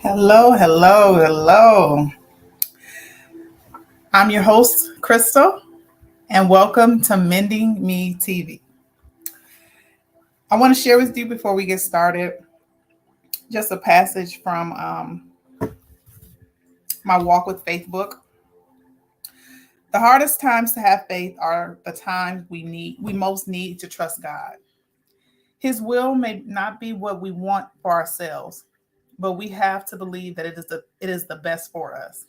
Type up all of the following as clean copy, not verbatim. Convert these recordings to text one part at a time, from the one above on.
Hello, hello, hello. I'm your host, Crystal, and welcome to Mending Me TV. I want to share with you before we get started just a passage from my Walk with Faith book. The hardest times to have faith are the times we most need to trust God. His will may not be what we want for ourselves, but we have to believe that it is the best for us,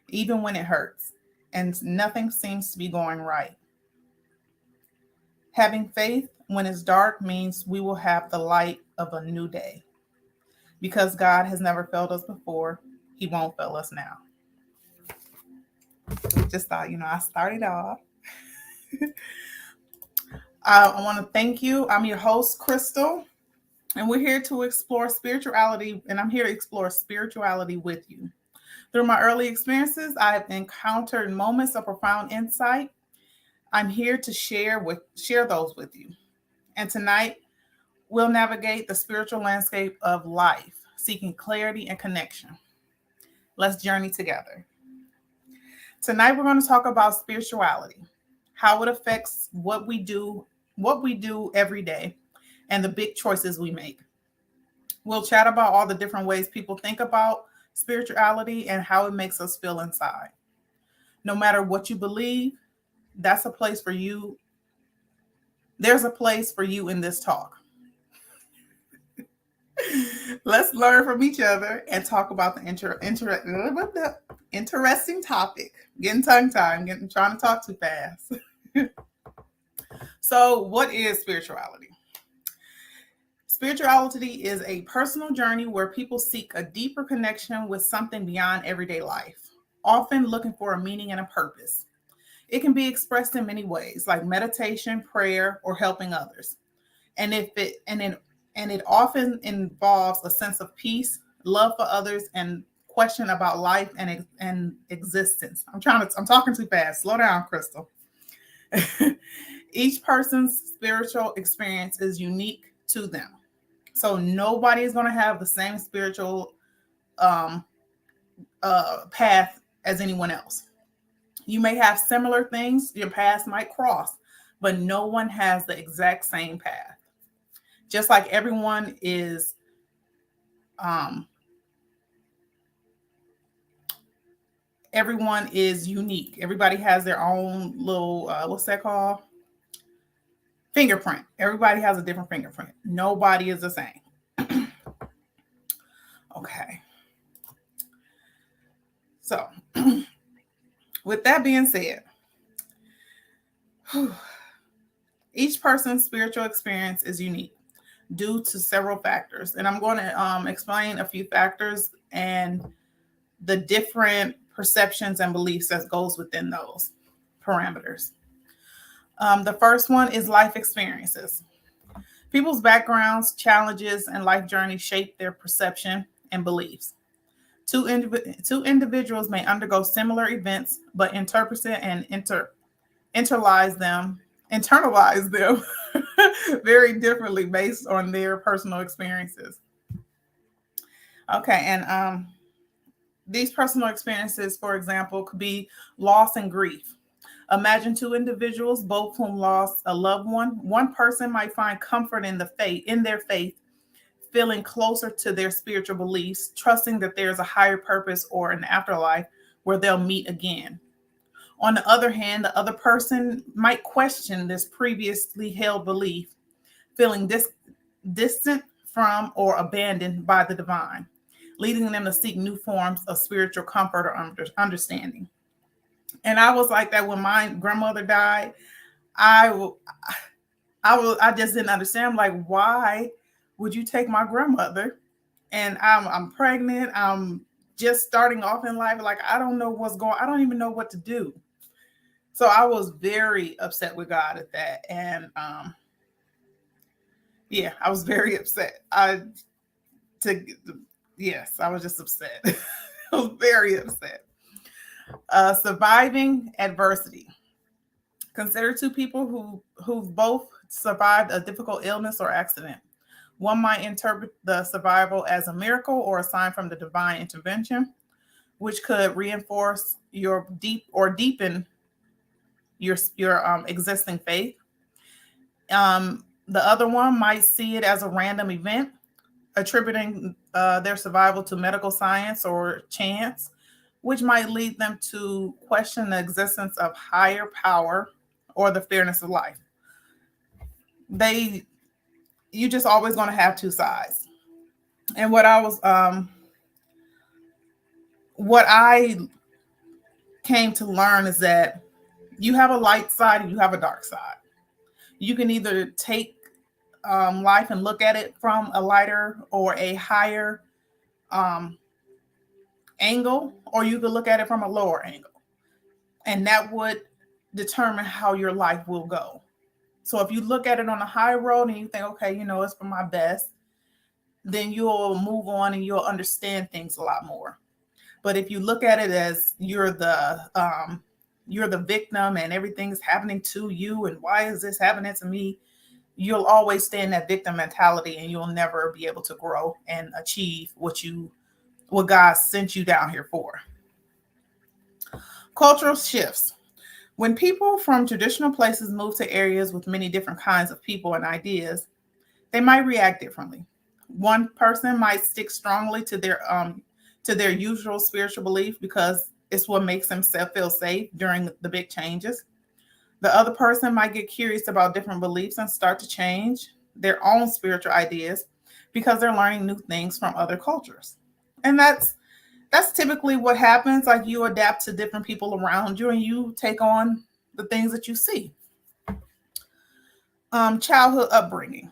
even when it hurts and nothing seems to be going right. Having faith when it's dark means we will have the light of a new day. Because God has never failed us before, He won't fail us now. Just thought, I started off. I want to thank you. I'm your host, Crystal, and we're here to explore spirituality, and I'm here to explore spirituality with you. Through my early experiences, I have encountered moments of profound insight. I'm here to share those with you. And tonight, we'll navigate the spiritual landscape of life, seeking clarity and connection. Let's journey together. Tonight, we're going to talk about spirituality, how it affects what we do every day, and the big choices we make. We'll chat about all the different ways people think about spirituality and how it makes us feel inside. No matter what you believe, that's a place for you. There's a place for you in this talk. Let's learn from each other and talk about the interesting topic. Getting tongue-tied, trying to talk too fast. So, what is spirituality? Spirituality is a personal journey where people seek a deeper connection with something beyond everyday life, often looking for a meaning and a purpose. It can be expressed in many ways, like meditation, prayer, or helping others. And it often involves a sense of peace, love for others, and question about life and existence. I'm talking too fast. Slow down, Crystal. Each person's spiritual experience is unique to them. So nobody is going to have the same spiritual path as anyone else. You may have similar things, your paths might cross, but no one has the exact same path. Just like everyone is unique. Everybody has their own little what's that called? Fingerprint. Everybody has a different fingerprint. Nobody is the same. Okay. So, with that being said, each person's spiritual experience is unique due to several factors. And I'm going to explain a few factors and the different perceptions and beliefs that goes within those parameters. The first one is life experiences. People's backgrounds, challenges, and life journeys shape their perception and beliefs. Two individuals may undergo similar events, but interpret it and internalize them very differently based on their personal experiences. Okay, and these personal experiences, for example, could be loss and grief. Imagine two individuals, both whom lost a loved one. One person might find comfort in their faith, feeling closer to their spiritual beliefs, trusting that there's a higher purpose or an afterlife where they'll meet again. On the other hand, the other person might question this previously held belief, feeling distant from or abandoned by the divine, leading them to seek new forms of spiritual comfort or understanding. And I was like that when my grandmother died. I just didn't understand. I'm like, why would you take my grandmother? And I'm pregnant. I'm just starting off in life. Like, I don't know what's going. I don't even know what to do. So I was very upset with God at that. And I was very upset. I was just upset. I was very upset. Surviving adversity. Consider two people who've both survived a difficult illness or accident. One might interpret the survival as a miracle or a sign from the divine intervention, which could reinforce your deepen your existing faith. The other one might see it as a random event, attributing their survival to medical science or chance, which might lead them to question the existence of higher power or the fairness of life. You just always going to have two sides. And what I came to learn is that you have a light side and you have a dark side. You can either take life and look at it from a lighter or a higher angle, or you could look at it from a lower angle. And that would determine how your life will go. So if you look at it on a high road and you think, okay, it's for my best, then you'll move on and you'll understand things a lot more. But if you look at it as you're the victim and everything's happening to you and why is this happening to me, you'll always stay in that victim mentality and you'll never be able to grow and achieve what God sent you down here for. Cultural shifts. When people from traditional places move to areas with many different kinds of people and ideas, they might react differently. One person might stick strongly to their usual spiritual belief because it's what makes them feel safe during the big changes. The other person might get curious about different beliefs and start to change their own spiritual ideas because they're learning new things from other cultures. And that's typically what happens. Like, you adapt to different people around you and you take on the things that you see. Childhood upbringing.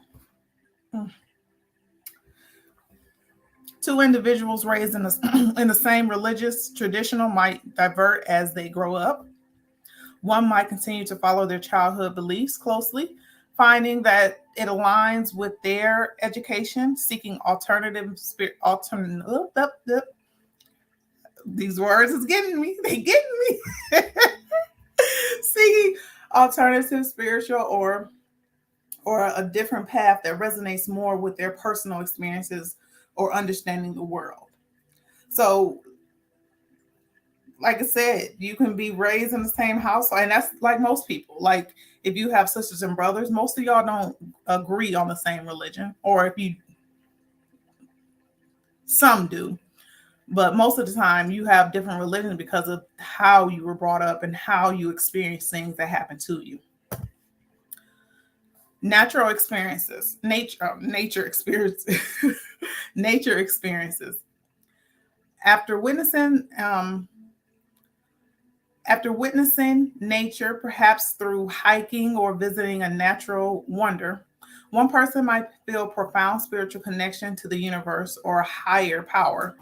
Two individuals raised in the same religious traditional might divert as they grow up. One might continue to follow their childhood beliefs closely, finding that it aligns with their education, seeking these words is getting me. They getting me. Seeking alternative spiritual or a different path that resonates more with their personal experiences or understanding the world. So, like I said, you can be raised in the same house, and that's like most people. Like, if you have sisters and brothers, most of y'all don't agree on the same religion, or some do. But most of the time you have different religions because of how you were brought up and how you experience things that happen to you. Natural experiences, nature experiences, nature experiences. After witnessing nature, perhaps through hiking or visiting a natural wonder, one person might feel profound spiritual connection to the universe or a higher power,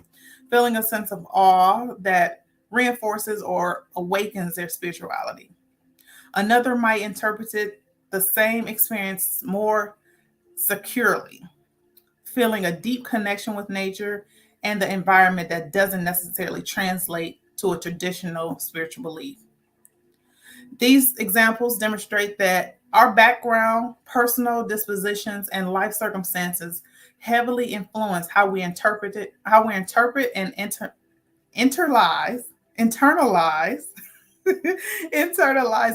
feeling a sense of awe that reinforces or awakens their spirituality. Another might interpret the same experience more securely, feeling a deep connection with nature and the environment that doesn't necessarily translate to a traditional spiritual belief. These examples demonstrate that our background, personal dispositions, and life circumstances heavily influence how we interpret and internalize internalize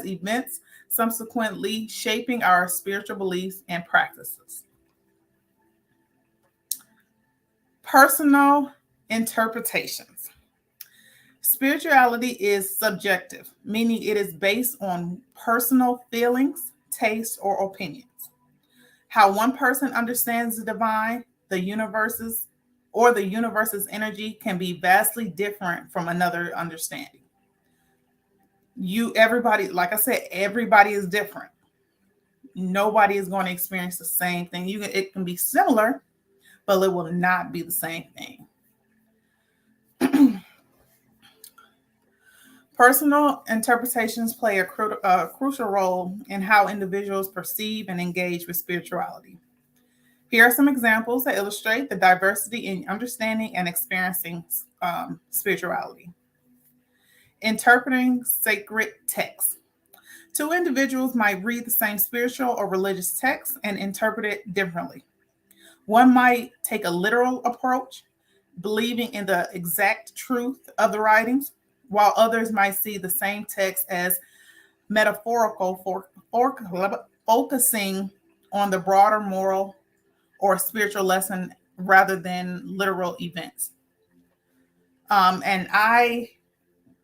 events, subsequently shaping our spiritual beliefs and practices. Personal interpretations. Spirituality is subjective, meaning it is based on personal feelings, tastes, or opinions. How one person understands the divine, the universe's energy can be vastly different from another understanding. Everybody, like I said, everybody is different. Nobody is going to experience the same thing. It can be similar, but it will not be the same thing. Personal interpretations play a crucial role in how individuals perceive and engage with spirituality. Here are some examples that illustrate the diversity in understanding and experiencing spirituality. Interpreting sacred texts. Two individuals might read the same spiritual or religious text and interpret it differently. One might take a literal approach, believing in the exact truth of the writings, while others might see the same text as metaphorical focusing on the broader moral or spiritual lesson rather than literal events. And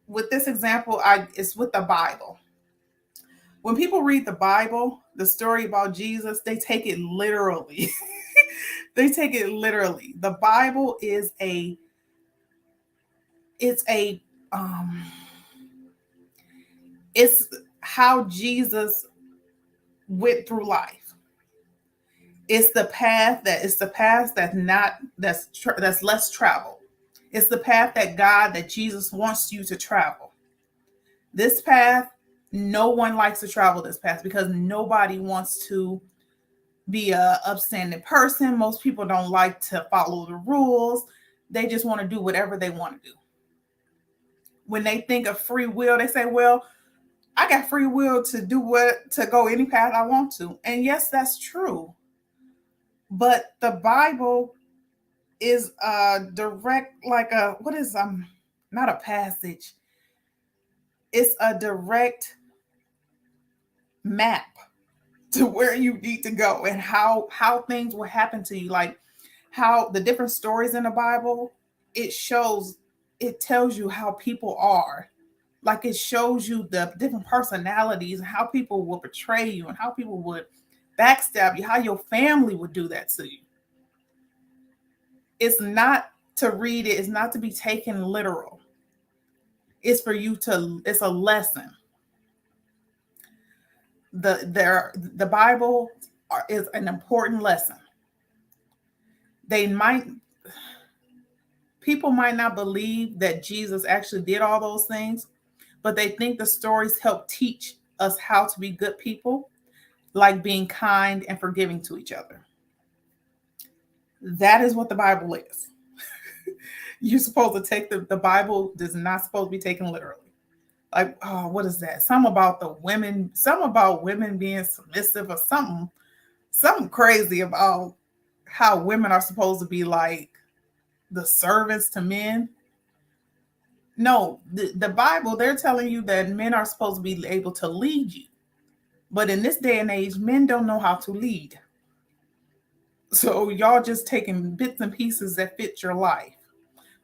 with this example, it's with the Bible. When people read the Bible, the story about Jesus, they take it literally. They take it literally. The Bible is um it's how Jesus went through life. It's the path that's less traveled. It's the path that Jesus wants you to travel. This path, no one likes to travel this path because nobody wants to be a upstanding person. Most people don't like to follow the rules. They just want to do whatever they want to do. When they think of free will, they say, well, I got free will to go any path I want to. And yes, that's true. But the Bible is a direct, not a passage. It's a direct map to where you need to go and how things will happen to you. Like how the different stories in the Bible, it tells you how people are. Like it shows you the different personalities and how people will betray you and how people would backstab you, how your family would do that to you. It's not to read it, it's not to be taken literal. It's it's a lesson. The Bible is an important lesson. People might not believe that Jesus actually did all those things, but they think the stories help teach us how to be good people, like being kind and forgiving to each other. That is what the Bible is. You're supposed to take the Bible is not supposed to be taken literally. Like, oh, what is that? Some about women being submissive or something crazy about how women are supposed to be like the servants to men. No, the Bible, they're telling you that men are supposed to be able to lead you. But in this day and age, men don't know how to lead. So y'all just taking bits and pieces that fit your life.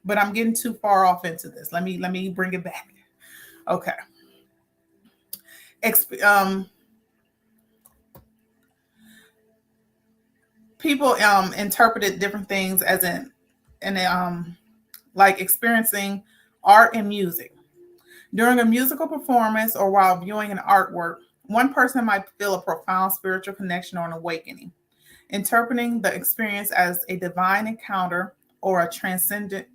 But I'm getting too far off into this. Let me bring it back. Okay. People interpreted different things as like experiencing art and music. During a musical performance or while viewing an artwork, one person might feel a profound spiritual connection or an awakening, interpreting the experience as a divine encounter or a transcendent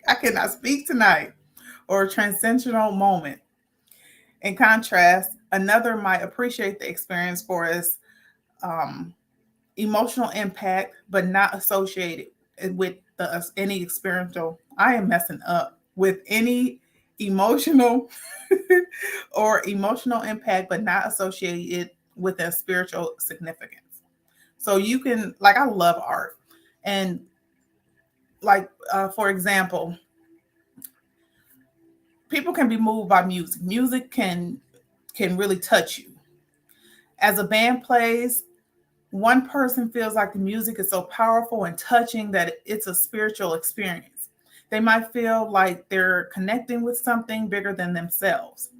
I cannot speak tonight, or a transcendental moment. In contrast, another might appreciate the experience for its emotional impact, but not associated with any experiential. I am messing up with any emotional or emotional impact, but not associated with a spiritual significance. So you can, like, I love art, and like for example, people can be moved by music. Music can really touch you. As a band plays, one person feels like the music is so powerful and touching that it's a spiritual experience. They might feel like they're connecting with something bigger than themselves.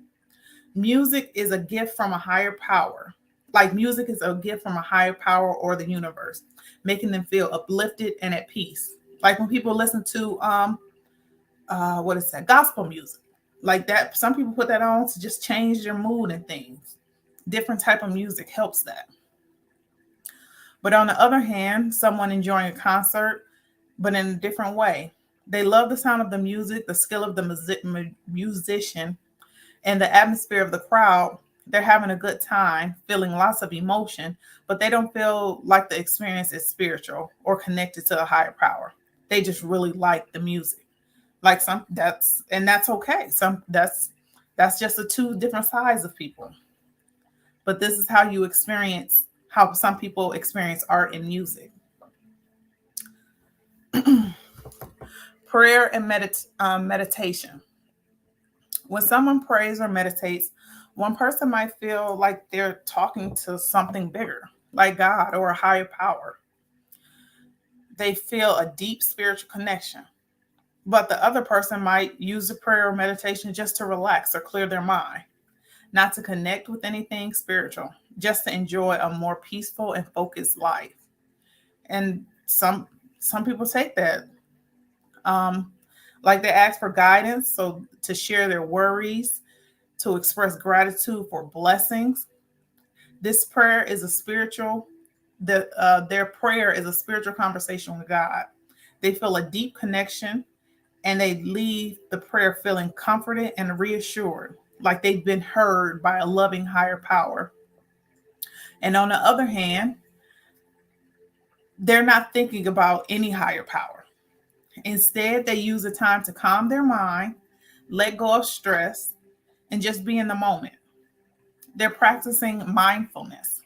Music is a gift from a higher power. Like music is a gift from a higher power or the universe, making them feel uplifted and at peace. Like when people listen to what is that? Gospel music. Like that, some people put that on to just change their mood and things. Different type of music helps that. But on the other hand, someone enjoying a concert, but in a different way. They love the sound of the music, the skill of the musician, and the atmosphere of the crowd. They're having a good time, feeling lots of emotion, but they don't feel like the experience is spiritual or connected to a higher power. They just really like the music. Like that's okay. That's just the two different sides of people. but this is how you experience, how some people experience art and music. Prayer and meditation. When someone prays or meditates, one person might feel like they're talking to something bigger, like God or a higher power. They feel a deep spiritual connection. But the other person might use the prayer or meditation just to relax or clear their mind, not to connect with anything spiritual, just to enjoy a more peaceful and focused life. And some people take that. Like they ask for guidance, so to share their worries, to express gratitude for blessings. This prayer is a spiritual, their prayer is a spiritual conversation with God. They feel a deep connection and they leave the prayer feeling comforted and reassured, like they've been heard by a loving higher power. And on the other hand, they're not thinking about any higher power. Instead, they use the time to calm their mind, let go of stress, and just be in the moment. They're practicing mindfulness,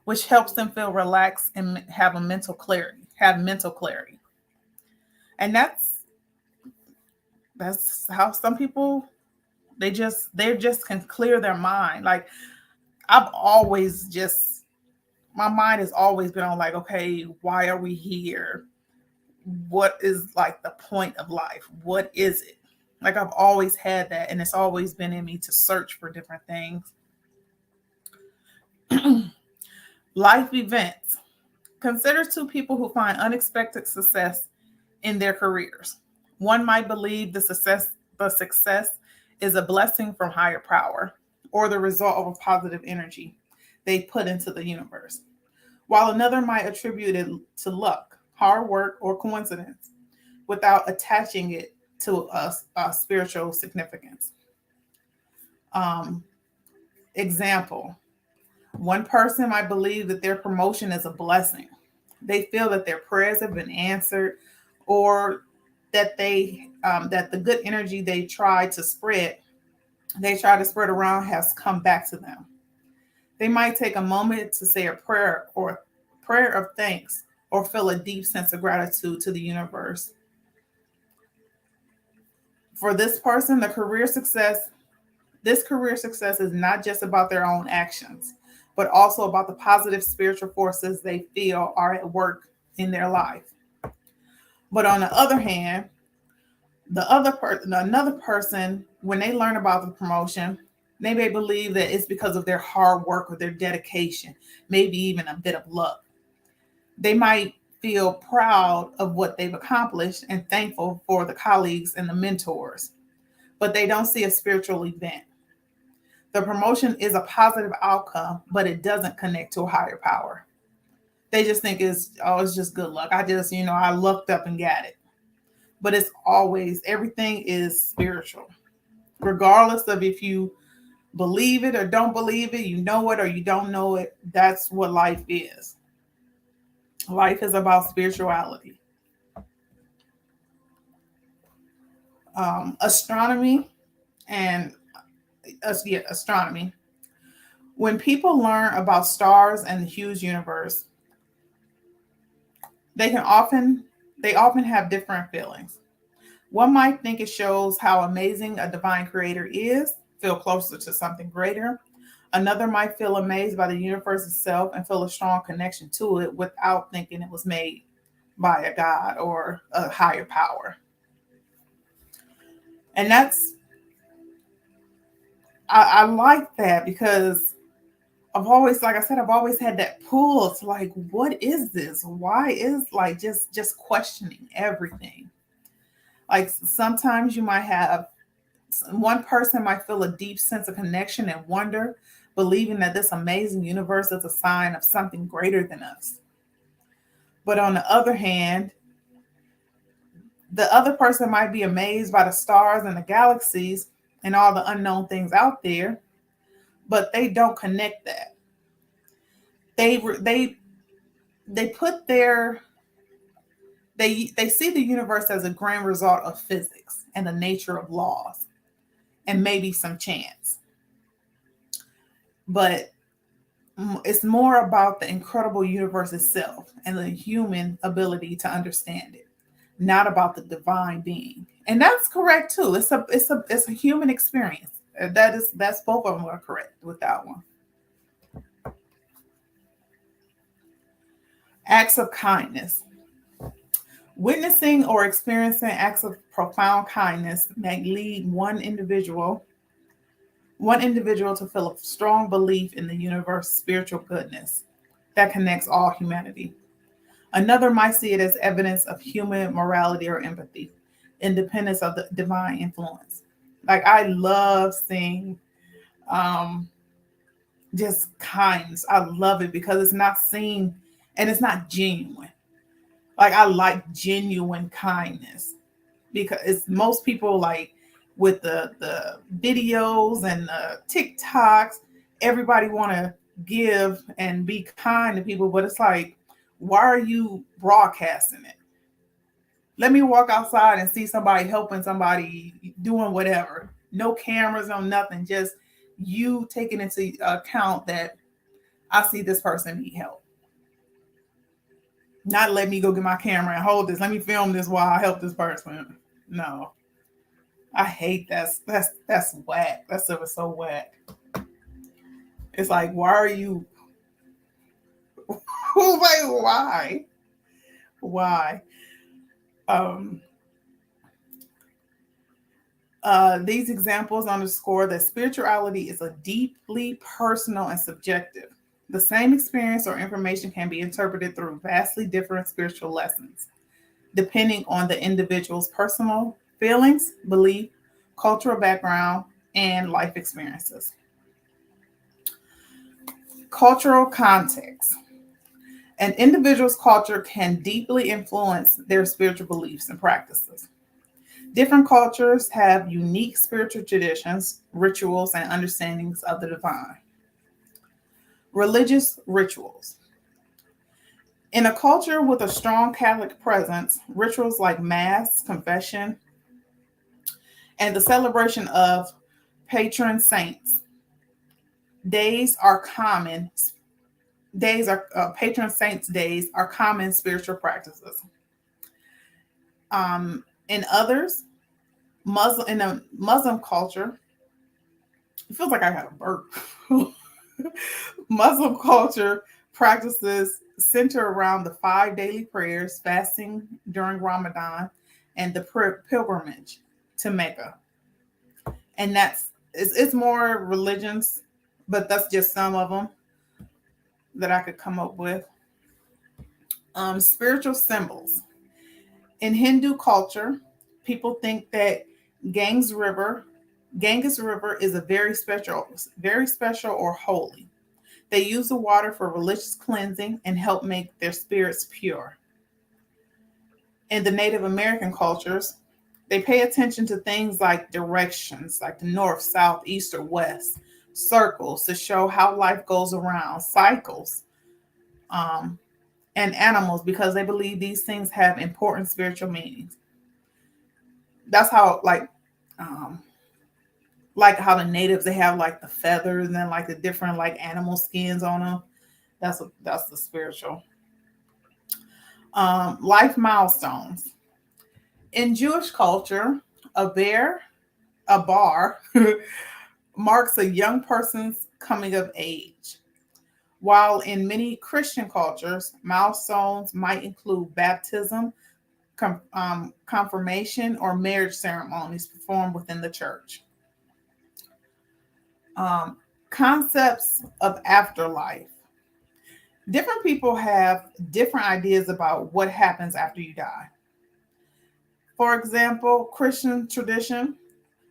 which helps them feel relaxed and have mental clarity. And that's how some people they just can clear their mind. Like I've always just my mind has always been on like, okay, why are we here? What is like the point of life? What is it? Like I've always had that, and it's always been in me to search for different things. Life events. Consider two people who find unexpected success in their careers. One might believe the success is a blessing from higher power or the result of a positive energy they put into the universe, while another might attribute it to luck, hard work, or coincidence without attaching it to a spiritual significance. Um, Example, one person might believe that their promotion is a blessing. They feel that their prayers have been answered, or that the good energy they try to spread around has come back to them. They might take a moment to say a prayer of thanks or feel a deep sense of gratitude to the universe. For this person, this career success is not just about their own actions, but also about the positive spiritual forces they feel are at work in their life. But on the other hand, another person, when they learn about the promotion, they may believe that it's because of their hard work or their dedication, maybe even a bit of luck. They might feel proud of what they've accomplished and thankful for the colleagues and the mentors, but they don't see a spiritual event. The promotion is a positive outcome, but it doesn't connect to a higher power. They just think it's just good luck. I lucked up and got it. But it's always, everything is spiritual. Regardless of if you believe it or don't believe it, you know it or you don't know it, that's what life is. Life is about spirituality. Astronomy and astronomy. When people learn about stars and the huge universe, they can often they often have different feelings. One might think it shows how amazing a divine creator is, feel closer to something greater. Another might feel amazed by the universe itself and feel a strong connection to it without thinking it was made by a god or a higher power. And I like that because like I said, I've always had that pull to like, what is this? Why is like just questioning everything? Like sometimes you might have one person might feel a deep sense of connection and wonder, believing that this amazing universe is a sign of something greater than us. But on the other hand, the other person might be amazed by the stars and the galaxies and all the unknown things out there, but they don't connect that. They put their they see the universe as a grand result of physics and the nature of laws and maybe some chance. But It's more about the incredible universe itself and the human ability to understand it, not about the divine being. And that's correct too. It's a human experience. That's both of them are correct with that one. Acts of kindness. Witnessing or experiencing acts of profound kindness may lead one individual to feel a strong belief in the universe's spiritual goodness that connects all humanity. Another might see it as evidence of human morality or empathy, independence of the divine influence. Like I love seeing um, just kindness. I love it because it's not seen and it's not genuine. Like I like genuine kindness because it's most people like with the videos and the TikToks, everybody want to give and be kind to people, but it's like, why are you broadcasting it? Let me walk outside and see somebody helping somebody doing whatever. No cameras, no nothing, just you taking into account that I see this person need help. Not let me go get my camera and hold this. Let me film this while I help this person. No, I hate that's whack. That stuff is so whack. It's like, why are you? Like, why? Why? Um, these examples underscore that spirituality is a deeply personal and subjective. The same experience or information can be interpreted through vastly different spiritual lessons, depending on the individual's personal feelings, belief, cultural background, and life experiences. Cultural context. An individual's culture can deeply influence their spiritual beliefs and practices. Different cultures have unique spiritual traditions, rituals, and understandings of the divine. Religious rituals. In a culture with a strong Catholic presence, rituals like Mass, confession, and the celebration of patron saints days are common. Patron saints days are common spiritual practices. In others, in a Muslim culture, it feels like I had a burp. Muslim culture practices center around the 5 daily prayers, fasting during Ramadan, and the pilgrimage to Mecca. And it's more religions, but that's just some of them that I could come up with. Spiritual symbols. In Hindu culture, people think that Ganges River, Ganges River is a very special or holy. They use the water for religious cleansing and help make their spirits pure. In the Native American cultures, they pay attention to things like directions, like the north, south, east, or west, circles to show how life goes around, cycles, um, and animals because they believe these things have important spiritual meanings. That's how um, like how the natives they have like the feathers and like the different like animal skins on them. That's the spiritual. Life milestones. In Jewish culture, a bear, a bar, marks a young person's coming of age. While in many Christian cultures, milestones might include baptism, confirmation, or marriage ceremonies performed within the church. Concepts of afterlife. Different people have different ideas about what happens after you die. For example, Christian tradition,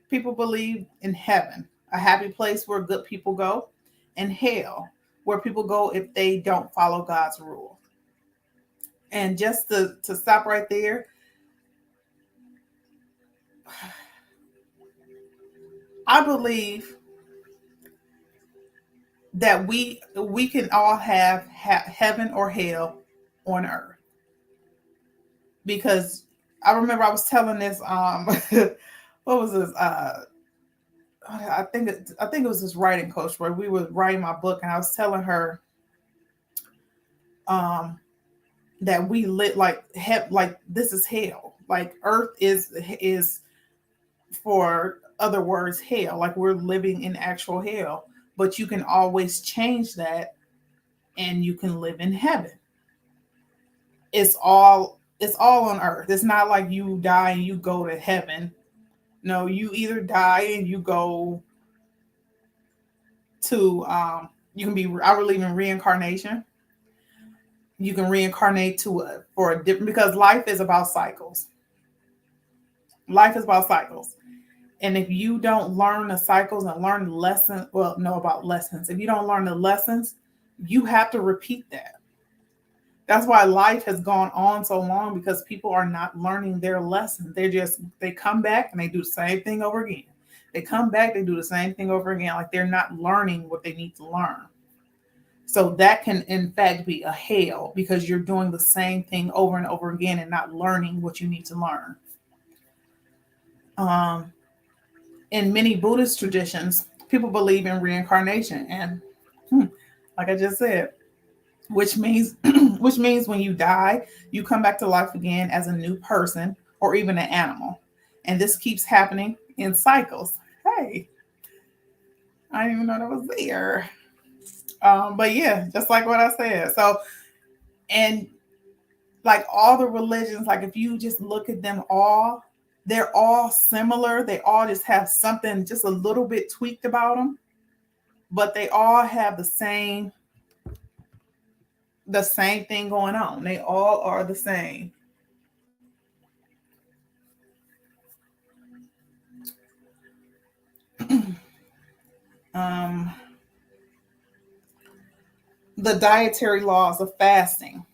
people believe in heaven, a happy place where good people go, and hell, where people go if they don't follow God's rule. And just to stop right there, I believe that we can all have heaven or hell on earth because I remember I was telling this what was this I think it was this writing coach where we were writing my book, and I was telling her um that we lit like this is hell. Like earth is for other words hell. Like we're living in actual hell. But you can always change that and you can live in heaven. It's all on earth. It's not like you die and you go to heaven. No, you either die and you go to you can be I believe in reincarnation. You can reincarnate to a for a different because life is about cycles. Life is about cycles. And if you don't learn the cycles and learn the lessons, well, know about lessons. If you don't learn the lessons, you have to repeat that. That's why life has gone on so long because people are not learning their lessons. They come back and they do the same thing over again. They come back, they do the same thing over again. Like they're not learning what they need to learn. So that can in fact be a hell because you're doing the same thing over and over again and not learning what you need to learn. Um, in many Buddhist traditions, people believe in reincarnation, and like I just said, which means which means when you die, you come back to life again as a new person or even an animal, and this keeps happening in cycles. Hey, I didn't even know that was there. But yeah, just like what I said. So, and like all the religions, like if you just look at them all, they're all similar. They all just have something just a little bit tweaked about them, but they all have the same thing going on. They all are the same. Um, the dietary laws of fasting.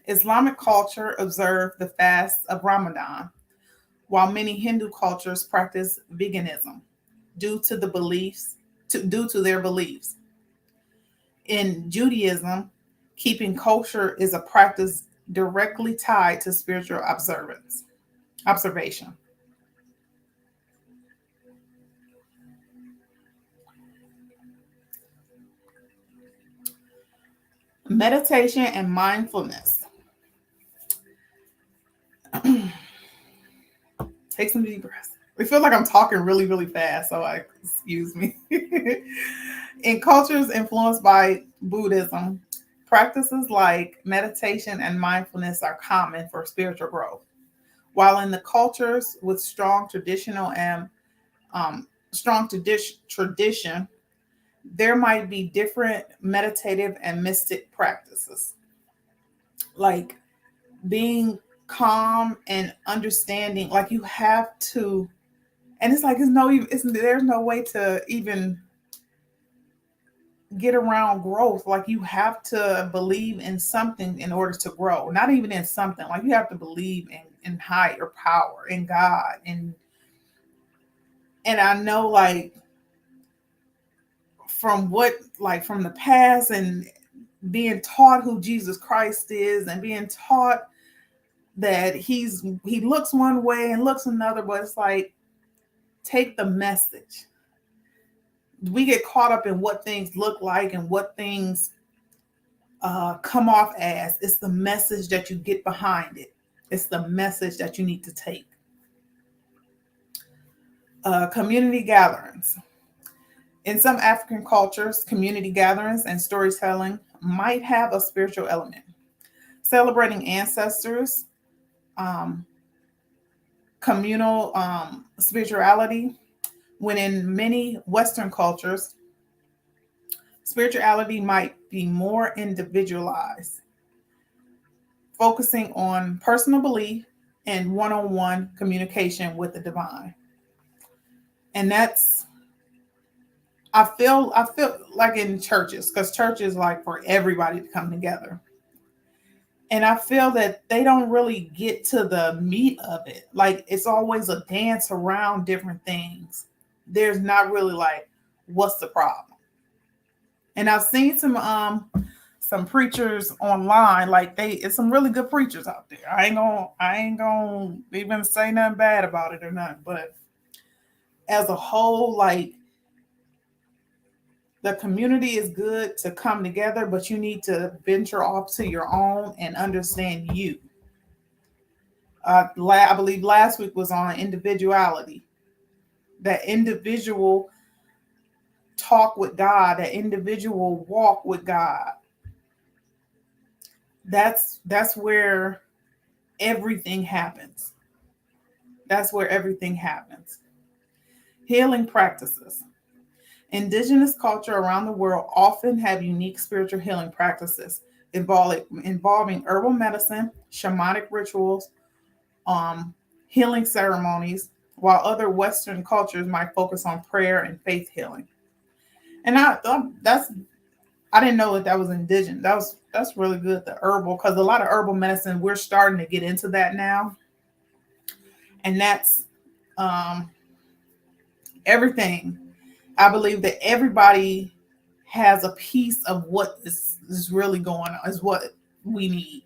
Islamic culture observe the fast of Ramadan, while many Hindu cultures practice veganism due to due to their beliefs. In Judaism, keeping kosher is a practice directly tied to spiritual observation. Meditation and mindfulness. Take some deep breaths. I feel like I'm talking really, really fast, so excuse me. In cultures influenced by Buddhism, practices like meditation and mindfulness are common for spiritual growth. While in the cultures with strong tradition, there might be different meditative and mystic practices, like being calm and understanding. Like you have to, and it's like there's no way to even get around growth. Like you have to believe in something in order to grow. Not even in something. Like you have to believe in higher power, in God, and I know from the past and being taught who Jesus Christ is and being taught that he looks one way and looks another, but it's like take the message. We get caught up in what things look like and what things come off as. It's the message that you get behind it. It's the message that you need to take. Community gatherings. In some African cultures, community gatherings and storytelling might have a spiritual element. Celebrating ancestors, um, communal spirituality, when in many Western cultures, spirituality might be more individualized, focusing on personal belief and one-on-one communication with the divine. And that's I feel like in churches, because church is like for everybody to come together. And I feel that they don't really get to the meat of it. Like it's always a dance around different things. There's not really like what's the problem. And I've seen some preachers online, like it's some really good preachers out there. I ain't gonna even say nothing bad about it or nothing, but as a whole, like The community is good to come together, but you need to venture off to your own and understand you. I believe last week was on individuality. That individual talk with God, that individual walk with God. That's where everything happens. That's where everything happens. Healing practices. Indigenous culture around the world often have unique spiritual healing practices involving herbal medicine, shamanic rituals, um, healing ceremonies, while other Western cultures might focus on prayer and faith healing. And I didn't know that was indigenous. That's really good. The herbal, because a lot of herbal medicine, we're starting to get into that now, and that's um, everything. I believe that everybody has a piece of what is really going on, is what we need.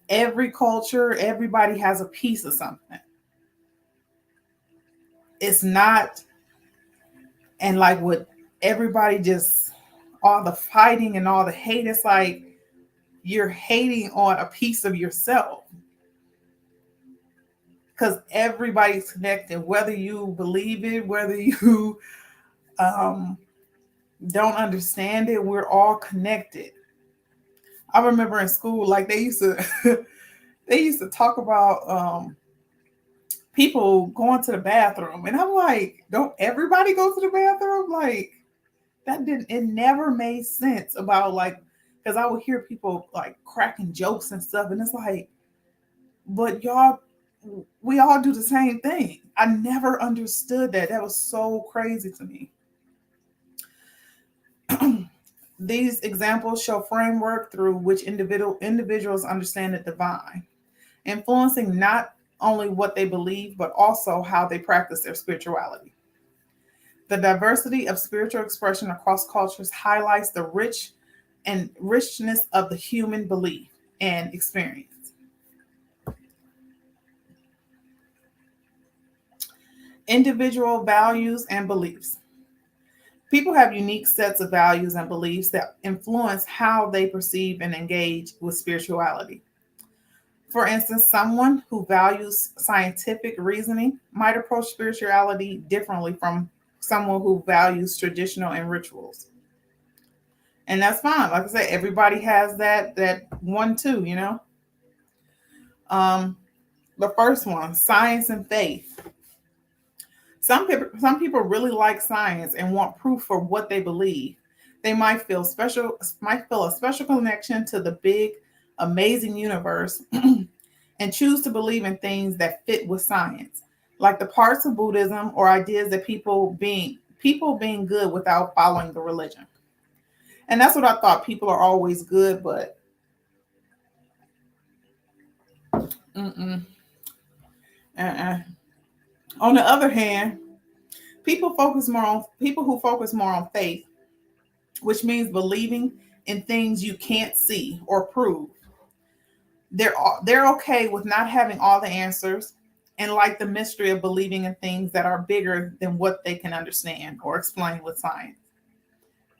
Every culture, everybody has a piece of something. It's not, and like what everybody just, all the fighting and all the hate, it's like you're hating on a piece of yourself. Because everybody's connected, whether you believe it, whether you don't understand it, we're all connected. I remember in school, like they used to they used to talk about people going to the bathroom. And I'm like, don't everybody go to the bathroom? Like it never made sense about like, because I would hear people like cracking jokes and stuff. And it's like, but y'all, we all do the same thing. I never understood that. That was so crazy to me. These examples show framework through which individuals understand the divine, influencing not only what they believe, but also how they practice their spirituality. The diversity of spiritual expression across cultures highlights the richness of the human belief and experience. Individual values and beliefs. People have unique sets of values and beliefs that influence how they perceive and engage with spirituality. For instance, someone who values scientific reasoning might approach spirituality differently from someone who values traditional and rituals. And that's fine. Like I said, everybody has that one too, you know. The first one, science and faith. Some people really like science and want proof for what they believe. They might feel a special connection to the big, amazing universe and choose to believe in things that fit with science, like the parts of Buddhism or ideas that people being good without following the religion. And that's what I thought. People are always good, but uh-uh. On the other hand, people who focus more on faith, which means believing in things you can't see or prove. They're okay with not having all the answers and like the mystery of believing in things that are bigger than what they can understand or explain with science.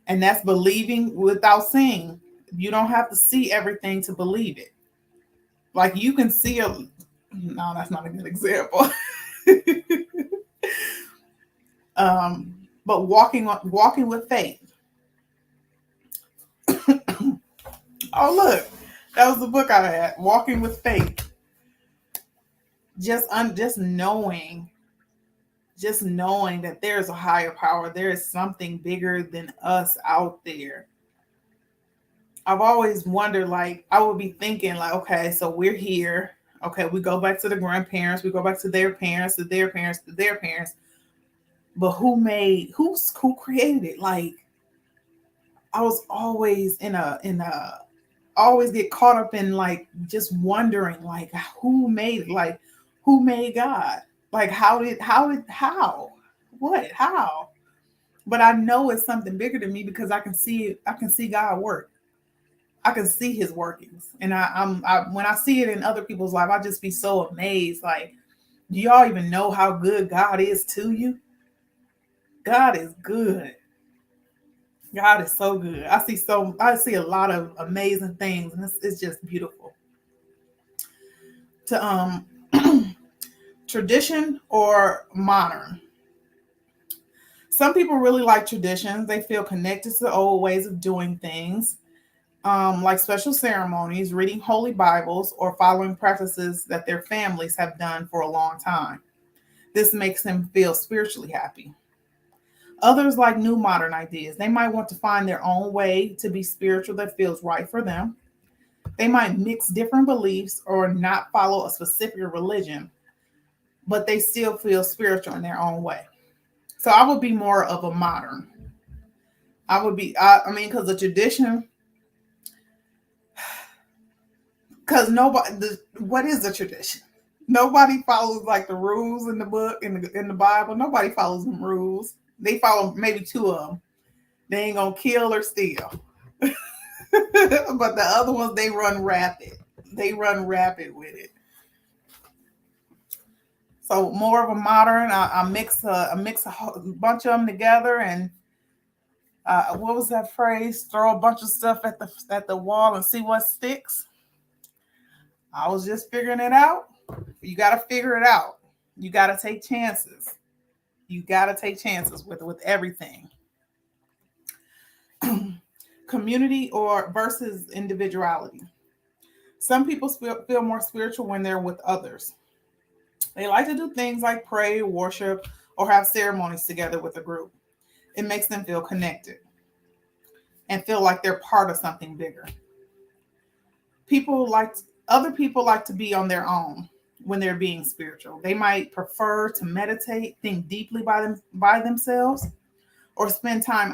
And that's believing without seeing. You don't have to see everything to believe it. Like you can see no, that's not a good example. But walking with faith. Oh, look, that was the book I had, Walking with Faith. Just knowing that there's a higher power, there is something bigger than us out there. I've always wondered, like, I would be thinking, like, okay, so we're here. Okay, we go back to the grandparents, we go back to their parents, to their parents, to their parents. But who created it? Like, I was always always get caught up in like just wondering, like, who made God? Like, how what, how? But I know it's something bigger than me because I can see it. I can see God work. I can see his workings. And when I see it in other people's life, I just be so amazed. Like, do y'all even know how good God is to you? God is good. God is so good. I see a lot of amazing things, and it's just beautiful. To tradition or modern. Some people really like traditions. They feel connected to the old ways of doing things, like special ceremonies, reading holy Bibles, or following practices that their families have done for a long time. This makes them feel spiritually happy. Others like new modern ideas. They might want to find their own way to be spiritual that feels right for them. They might mix different beliefs or not follow a specific religion, but they still feel spiritual in their own way. So I would be more of a modern. I would be, I mean, because the tradition, because what is the tradition? Nobody follows like the rules in the book, in the Bible. Nobody follows them rules. They follow maybe two of them. They ain't gonna kill or steal. But the other ones, they run rapid. They run rapid with it. So more of a modern. I mix a bunch of them together, and what was that phrase? Throw a bunch of stuff at the wall and see what sticks. I was just figuring it out. You got to figure it out. You got to take chances. You got to take chances with everything. Community or versus individuality. Some people feel more spiritual when they're with others. They like to do things like pray, worship, or have ceremonies together with a group. It makes them feel connected and feel like they're part of something bigger. People like Other people like to be on their own when they're being spiritual. They might prefer to meditate, think deeply by themselves, or spend time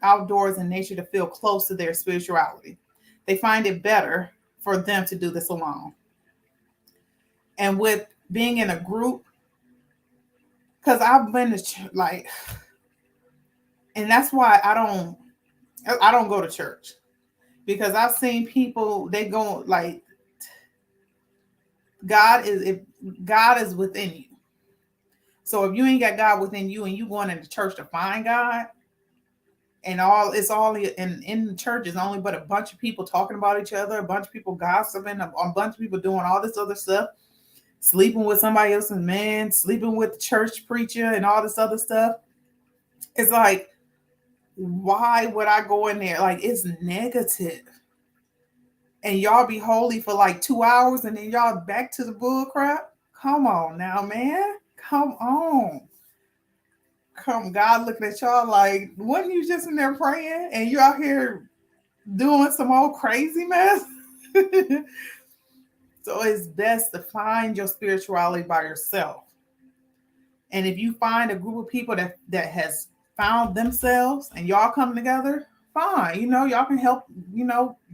outdoors in nature to feel close to their spirituality. They find it better for them to do this alone. And with being in a group, because I've been to like, and that's why I don't go to church, because I've seen people, they go like, if God is within you. So if you ain't got God within you and you going into church to find God, and it's all in the church is only but a bunch of people talking about each other, a bunch of people gossiping, a bunch of people doing all this other stuff, sleeping with somebody else's man, sleeping with the church preacher, and all this other stuff. It's like, why would I go in there? Like, it's negative. And y'all be holy for like 2 hours and then y'all back to the bull crap. Come on now, man. Come on. God looking at y'all like, wasn't you just in there praying and you out here doing some old crazy mess? So it's best to find your spirituality by yourself. And if you find a group of people that has found themselves and y'all come together, fine. Y'all can help,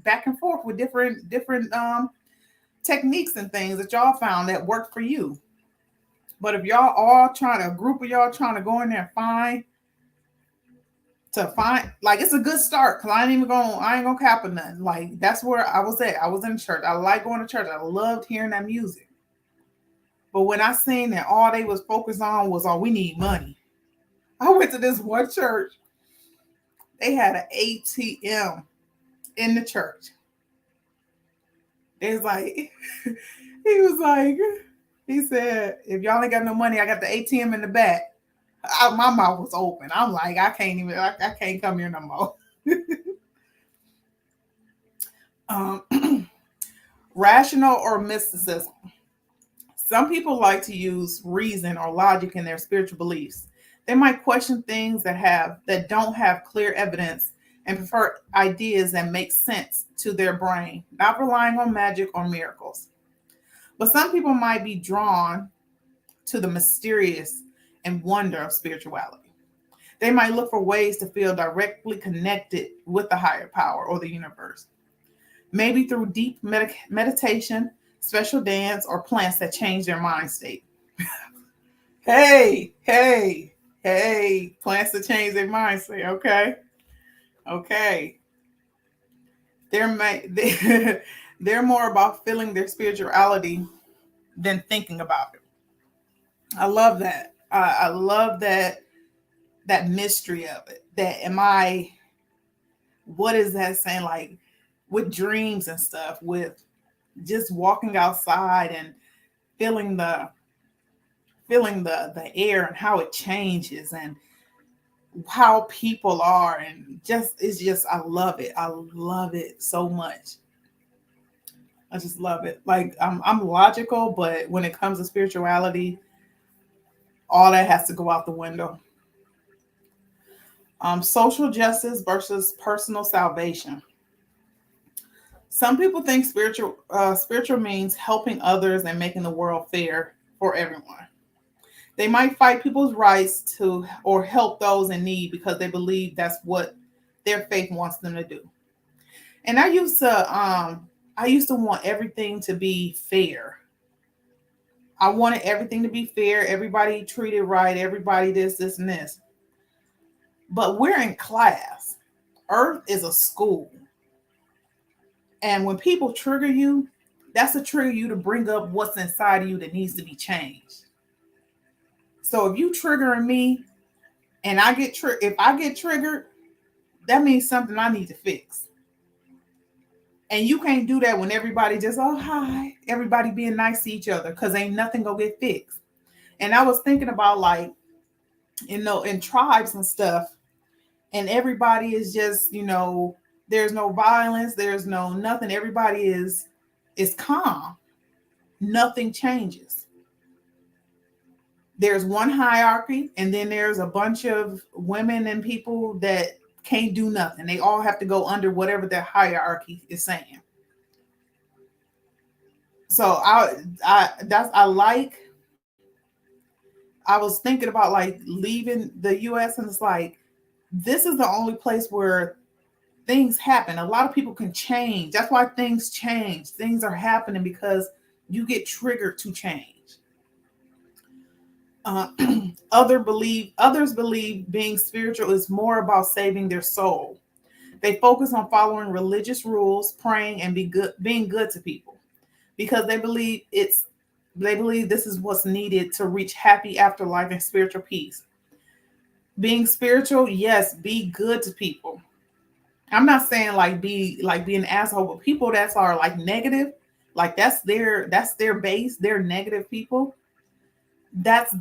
back and forth with different techniques and things that y'all found that work for you. But if a group of y'all trying to go in there and find, like, it's a good start, because I ain't gonna cap or nothing. Like, that's where I was at. I was in church. I like going to church. I loved hearing that music. But when I seen that all they was focused on was, we need money. I went to this one church. They had an ATM in the church. It's like, he said, if y'all ain't got no money, I got the ATM in the back. My mouth was open. I'm like, I can't come here no more. Rational or mysticism. Some people like to use reason or logic in their spiritual beliefs. They might question things that don't have clear evidence and prefer ideas that make sense to their brain, not relying on magic or miracles. But some people might be drawn to the mysterious and wonder of spirituality. They might look for ways to feel directly connected with the higher power or the universe, maybe through deep meditation, special dance, or plants that change their mind state. Hey, plants that change their mind state. Okay. They're more about feeling their spirituality than thinking about it. I love that. I love that mystery of it. That am I What is that saying? Like with dreams and stuff, with just walking outside and feeling the air and how it changes and how people are, and just it's just I love it. I love it so much. I just love it. Like I'm logical, but when it comes to spirituality, all that has to go out the window. Social justice versus personal salvation. Some people think spiritual means helping others and making the world fair for everyone. They might fight people's rights to or help those in need because they believe that's what their faith wants them to do. And I used to want everything to be fair. I wanted everything to be fair, everybody treated right, everybody this and this. But we're in class. Earth is a school. And when people trigger you, that's a trigger you to bring up what's inside of you that needs to be changed. So if you triggering me and if I get triggered, that means something I need to fix. And you can't do that when everybody just, oh, hi, everybody being nice to each other, because ain't nothing gonna get fixed. And I was thinking about, like, in tribes and stuff, and everybody is just, there's no violence, there's no nothing. Everybody is calm. Nothing changes. There's one hierarchy, and then there's a bunch of women and people that can't do nothing. They all have to go under whatever that hierarchy is saying. So I was thinking about, like, leaving the US, and it's like, this is the only place where things happen. A lot of people can change. That's why things change. Things are happening because you get triggered to change. Others believe being spiritual is more about saving their soul. They focus on following religious rules, praying, and being good to people because they believe this is what's needed to reach happy afterlife and spiritual peace. Being spiritual, yes, be good to people. I'm not saying be an asshole, but people that are like negative, like that's their base, they're negative people. That's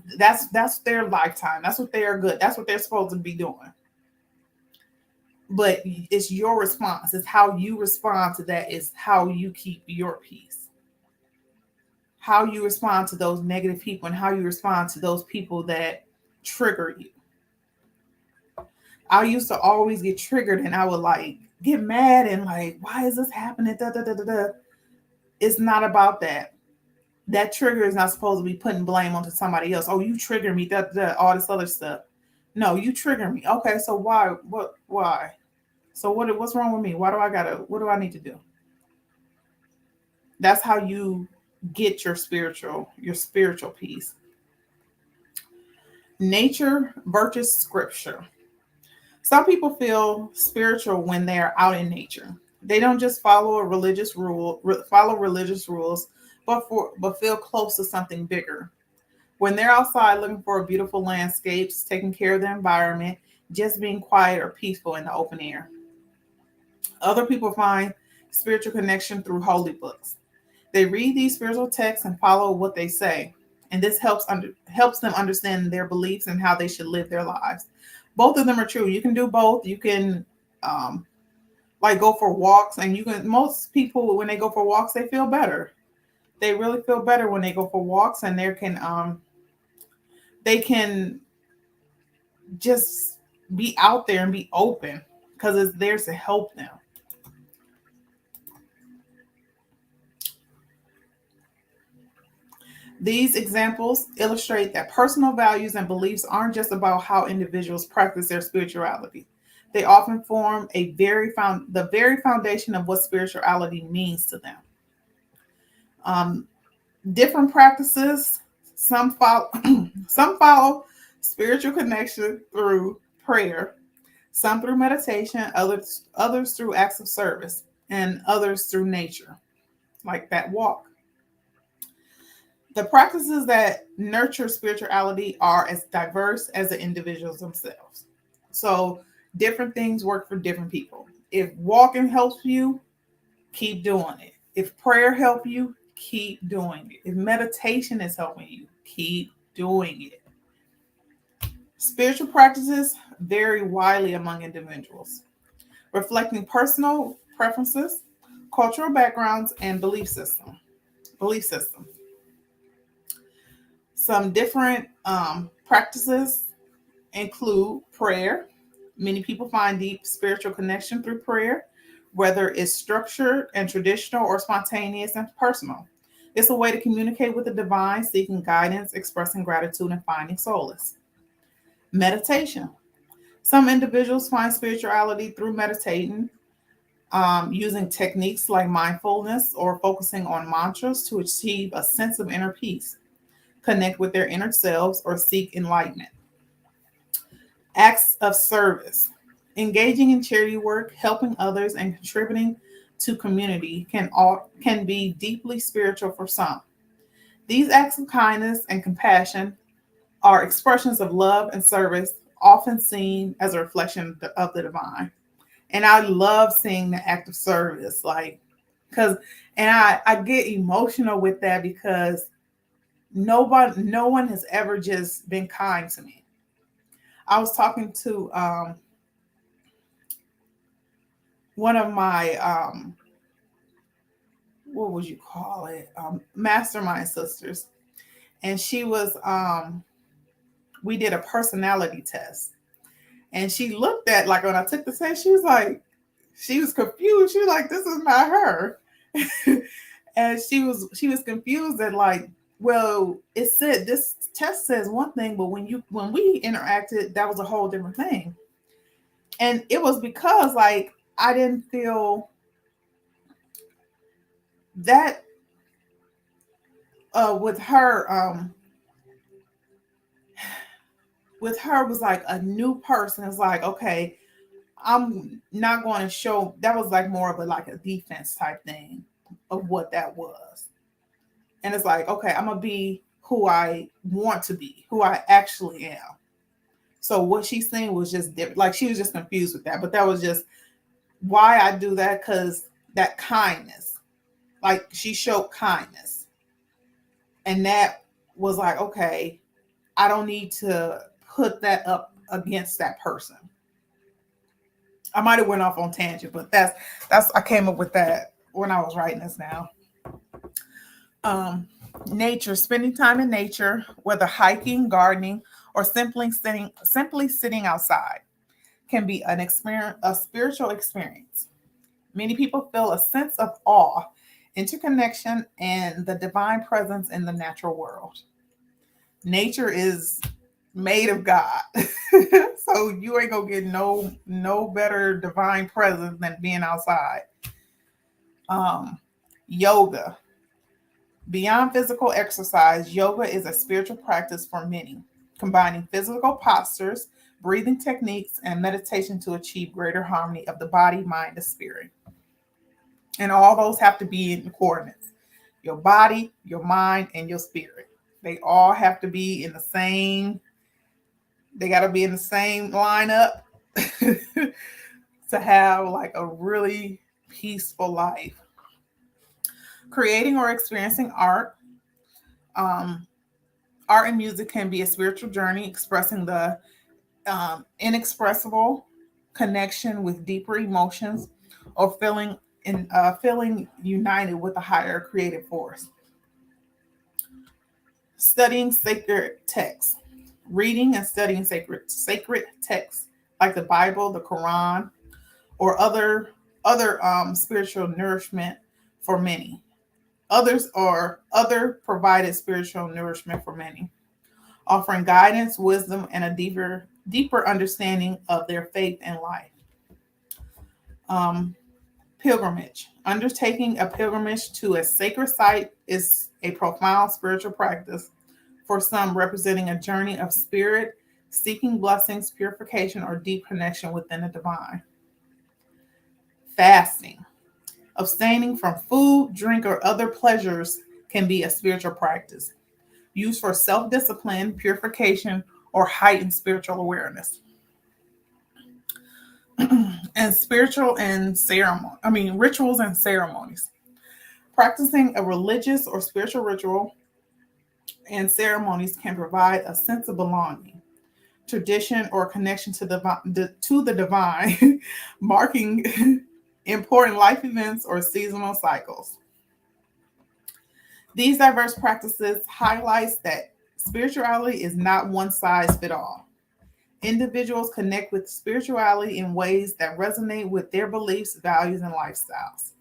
their lifetime. That's what they are good. That's what they're supposed to be doing. But it's your response. It's how you respond to that is how you keep your peace. How you respond to those negative people and how you respond to those people that trigger you. I used to always get triggered and I would get mad and why is this happening? Da, da, da, da, da. It's not about that. That trigger is not supposed to be putting blame onto somebody else. Oh, you trigger me, all this other stuff. No, you trigger me. Okay, so why? Why? So what's wrong with me? What do I need to do? That's how you get your spiritual peace. Nature versus scripture. Some people feel spiritual when they're out in nature. They don't just follow religious rules, but feel close to something bigger. When they're outside looking for beautiful landscapes, taking care of the environment, just being quiet or peaceful in the open air. Other people find spiritual connection through holy books. They read these spiritual texts and follow what they say, and this helps them understand their beliefs and how they should live their lives. Both of them are true. You can do both. You can go for walks, and most people when they go for walks, they feel better. They really feel better when they go for walks, and they can just be out there and be open because it's there to help them. These examples illustrate that personal values and beliefs aren't just about how individuals practice their spirituality. They often form the very foundation of what spirituality means to them. Different practices. Some follow spiritual connection through prayer, some through meditation, others through acts of service, and others through nature, like that walk. The practices that nurture spirituality are as diverse as the individuals themselves. So different things work for different people. If walking helps you, keep doing it. If prayer helps you, keep doing it. If meditation is helping you, keep doing it. Spiritual practices vary widely among individuals, reflecting personal preferences, cultural backgrounds, and belief system. Belief system. Some different practices include prayer. Many people find deep spiritual connection through prayer, whether it's structured and traditional or spontaneous and personal. It's a way to communicate with the divine, seeking guidance, expressing gratitude, and finding solace. Meditation. Some individuals find spirituality through meditating, using techniques like mindfulness or focusing on mantras to achieve a sense of inner peace, connect with their inner selves, or seek enlightenment. Acts of service. Engaging in charity work, helping others, and contributing to community can be deeply spiritual for some. These acts of kindness and compassion are expressions of love and service, often seen as a reflection of the divine. And I love seeing the act of service, I get emotional with that because no one has ever just been kind to me. I was talking to one of my what would you call it, mastermind sisters, and she was we did a personality test, and she looked at, like, when I took the test, she was confused. She was like, this is not her. And she was confused that, like, well, it said this test says one thing, but when we interacted, that was a whole different thing. And it was because, like, I didn't feel that with her was like a new person. It's like, okay, I'm not going to show. That was like more of a defense type thing of what that was. And it's like, okay, I'm gonna be who I want to be, who I actually am. So what she's saying was just different. Like, she was just confused with that. But that was just why I do that, because that kindness, like, she showed kindness. And that was like, okay, I don't need to put that up against that person. I might have went off on tangent, but that's I came up with that when I was writing this now. Nature, spending time in nature, whether hiking, gardening, or simply sitting outside, can be a spiritual experience. Many people feel a sense of awe, interconnection, and the divine presence in the natural world. Nature is made of God. So you ain't gonna get no better divine presence than being outside. Yoga. Beyond physical exercise, yoga is a spiritual practice for many, combining physical postures, breathing techniques, and meditation to achieve greater harmony of the body, mind, and spirit. And all those have to be in coordinates. Your body, your mind, and your spirit. They all have to be in the same, they got to be in the same lineup to have like a really peaceful life. Creating or experiencing art. Art and music can be a spiritual journey expressing the inexpressible connection with deeper emotions, or feeling united with a higher creative force. Studying sacred texts. Reading and studying sacred texts like the Bible, the Quran, or other spiritual nourishment for many. Other provided spiritual nourishment for many, offering guidance, wisdom, and a deeper understanding of their faith and life. Pilgrimage. Undertaking a pilgrimage to a sacred site is a profound spiritual practice, for some representing a journey of spirit, seeking blessings, purification, or deep connection within the divine. Fasting. Abstaining from food, drink, or other pleasures can be a spiritual practice, used for self-discipline, purification, or heightened spiritual awareness. And and rituals and ceremonies. Practicing a religious or spiritual ritual and ceremonies can provide a sense of belonging, tradition, or connection to the divine, marking important life events or seasonal cycles. These diverse practices highlights that spirituality is not one size fit all. Individuals connect with spirituality in ways that resonate with their beliefs, values, and lifestyles.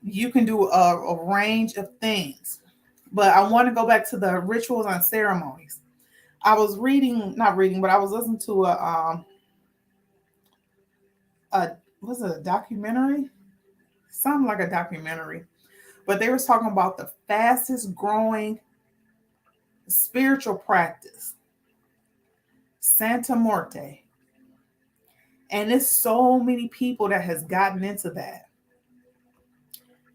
You can do a range of things, but I want to go back to the rituals and ceremonies. I was not reading, but I was listening to was it a documentary? Something like a documentary, but they was talking about the fastest growing spiritual practice, Santa Muerte. And there's so many people that has gotten into that.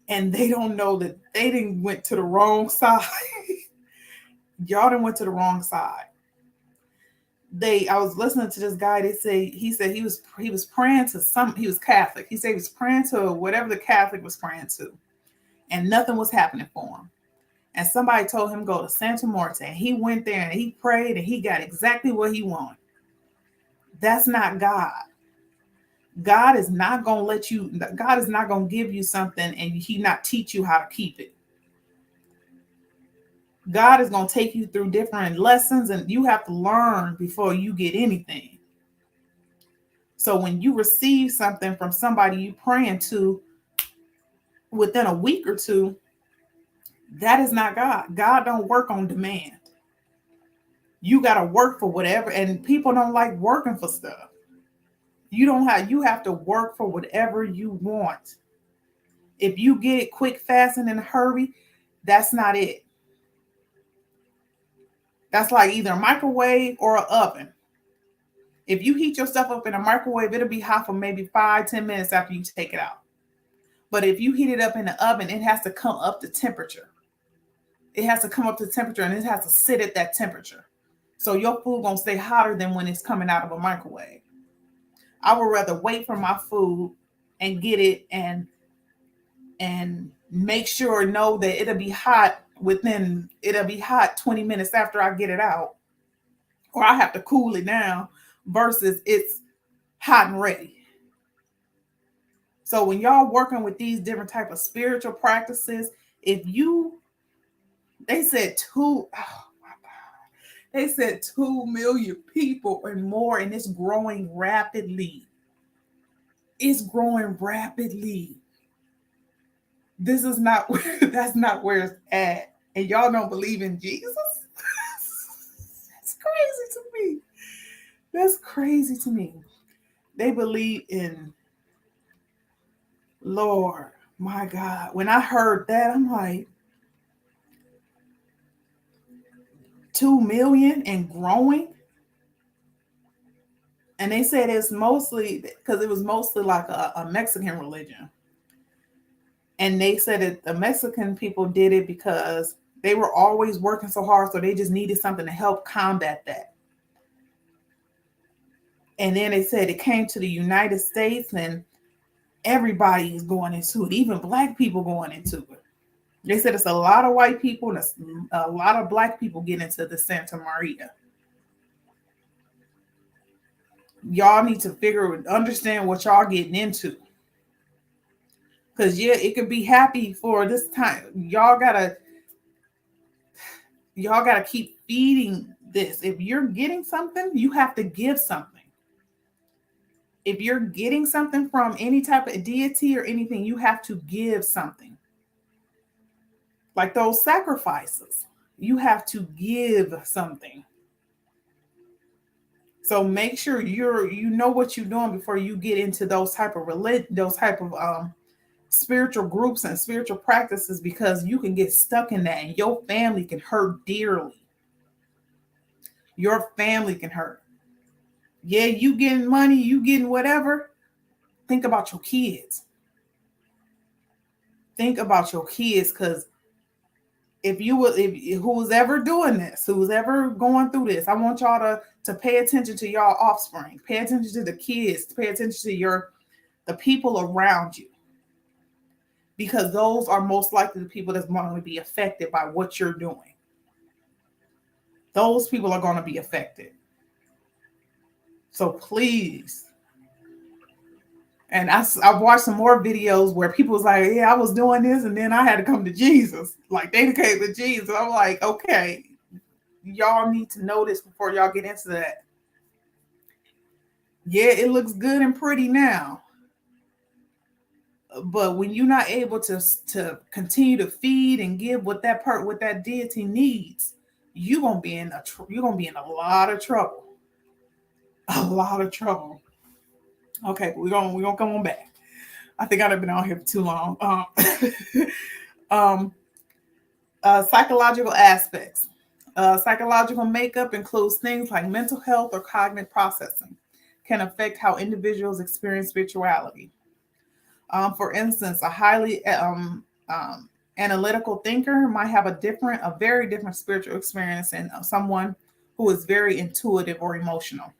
And they don't know that they didn't went to the wrong side. Y'all done went to the wrong side. I was listening to this guy. He said he was praying to he was Catholic. He said he was praying to whatever the Catholic was praying to, and nothing was happening for him. And somebody told him go to Santa Muerte. And he went there and he prayed and he got exactly what he wanted. That's not God. God is not going to give you something and he not teach you how to keep it. God is going to take you through different lessons and you have to learn before you get anything. So when you receive something from somebody you praying to within a week or two, that is not God. God don't work on demand. You got to work for whatever, and people don't like working for stuff. You have to work for whatever you want. If you get it quick, fast, and in a hurry, that's not it. That's like either a microwave or an oven. If you heat your stuff up in a microwave, it'll be hot for maybe 5-10 minutes after you take it out. But if you heat it up in the oven, it has to come up to temperature. It has to come up to temperature and it has to sit at that temperature. So your food gonna stay hotter than when it's coming out of a microwave. I would rather wait for my food and get it and make sure know that it'll be hot 20 minutes after I get it out. Or I have to cool it down versus it's hot and ready. So when y'all working with these different type of spiritual practices, they said 2 million people and more, and it's growing rapidly. It's growing rapidly. That's not where it's at. And y'all don't believe in Jesus? That's crazy to me. That's crazy to me. They believe in Lord, my God. When I heard that, I'm like, 2 million and growing. And they said it's mostly because it was mostly like a Mexican religion. And they said that the Mexican people did it because they were always working so hard. So they just needed something to help combat that. And then they said it came to the United States and everybody is going into it, even Black people going into it. They said it's a lot of white people and a lot of Black people get into the Santa Maria. Y'all need to understand what y'all getting into. Because it could be happy for this time. Y'all gotta keep feeding this. If you're getting something, you have to give something. If you're getting something from any type of deity or anything, you have to give something. Like those sacrifices, you have to give something. So make sure you know what you're doing before you get into those type of spiritual groups and spiritual practices, because you can get stuck in that and your family can hurt dearly. Your family can hurt. Yeah, you getting money, you getting whatever. Think about your kids. Think about your kids, because if you will, if who's ever doing this, who's ever going through this, I want y'all to pay attention to y'all offspring, pay attention to the kids, pay attention to the people around you, because those are most likely the people that's going to be affected by what you're doing. Those people are going to be affected. So please. And I've watched some more videos where people was like, yeah, I was doing this and then I had to come to Jesus. Like they came to Jesus. I'm like, okay, y'all need to know this before y'all get into that. Yeah, it looks good and pretty now. But when you're not able to continue to feed and give what that deity needs, you're gonna be in a lot of trouble. A lot of trouble. Okay, we're gonna come on back. I think I've been on here for too long. Psychological aspects. Psychological makeup includes things like mental health or cognitive processing, can affect how individuals experience spirituality. For instance, a highly analytical thinker might have a very different spiritual experience than someone who is very intuitive or emotional.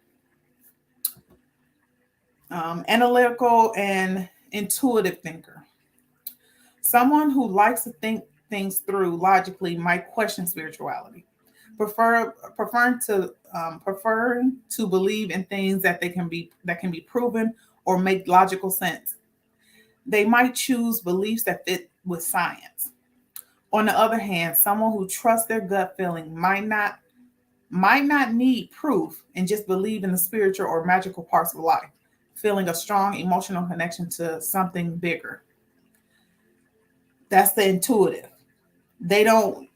Analytical and intuitive thinker. Someone who likes to think things through logically might question spirituality, preferring to believe in things that can be proven or make logical sense. They might choose beliefs that fit with science. On the other hand, someone who trusts their gut feeling might not need proof and just believe in the spiritual or magical parts of life, feeling a strong emotional connection to something bigger. That's the intuitive. They don't,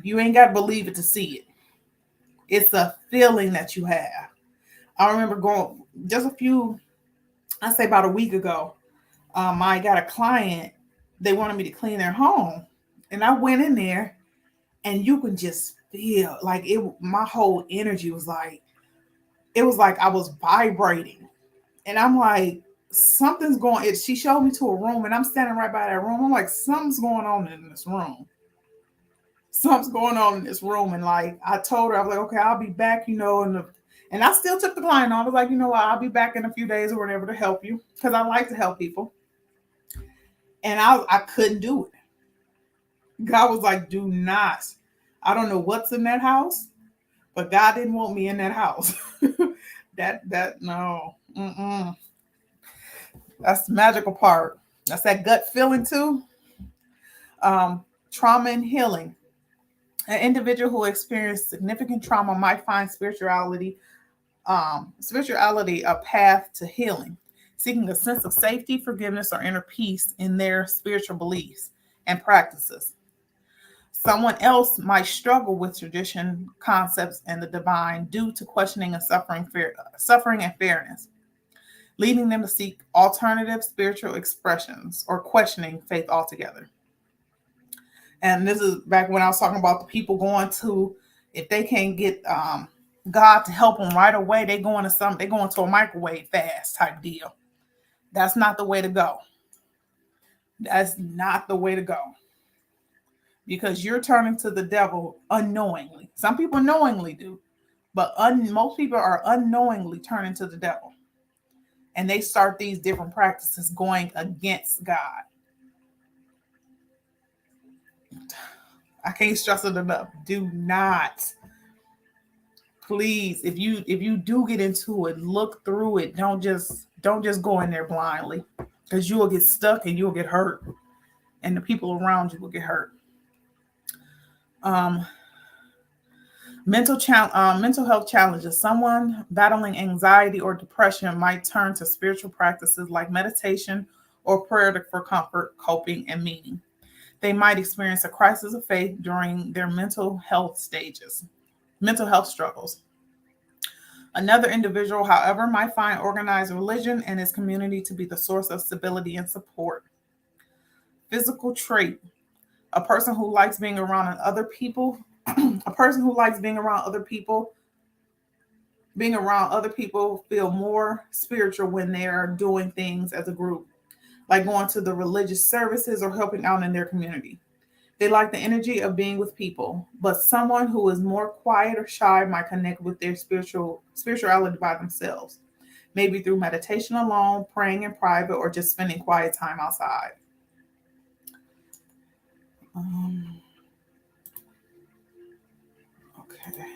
you ain't got to believe it to see it. It's a feeling that you have. I remember going just I say about a week ago, I got a client, they wanted me to clean their home. And I went in there and you can just feel like my whole energy was like, it was like I was vibrating. And I'm like, something's going. She showed me to a room, and I'm standing right by that room. I'm like, something's going on in this room. Something's going on in this room. And like I told her, I was like, okay, I'll be back, and I still took the client on. I was like, you know what, I'll be back in a few days or whatever to help you. Because I like to help people. And I couldn't do it. God was like, do not. I don't know what's in that house, but God didn't want me in that house. No. Mm-mm. That's the magical part. That's that gut feeling too. Trauma and healing. An individual who experienced significant trauma might find spirituality a path to healing, seeking a sense of safety, forgiveness, or inner peace in their spiritual beliefs and practices. Someone else might struggle with tradition, concepts, and the divine due to questioning and suffering and fairness, leading them to seek alternative spiritual expressions or questioning faith altogether. And this is back when I was talking about the people going to, if they can't get God to help them right away, they going to a microwave fast type deal. That's not the way to go. That's not the way to go. Because you're turning to the devil unknowingly. Some people knowingly do, but most people are unknowingly turning to the devil. And they start these different practices going against God. I can't stress it enough. Do not. Please, if you do get into it, look through it. Don't just go in there blindly, because you will get stuck and you'll get hurt, and the people around you will get hurt. Mental health challenges. Someone battling anxiety or depression might turn to spiritual practices like meditation or prayer for comfort, coping, and meaning. They might experience a crisis of faith during their mental health struggles. Another individual, however, might find organized religion and its community to be the source of stability and support. Physical trait. A person who likes being around other people feel more spiritual when they are doing things as a group, like going to the religious services or helping out in their community. They like the energy of being with people, but someone who is more quiet or shy might connect with their spirituality by themselves, maybe through meditation alone, praying in private, or just spending quiet time outside. Um, okay.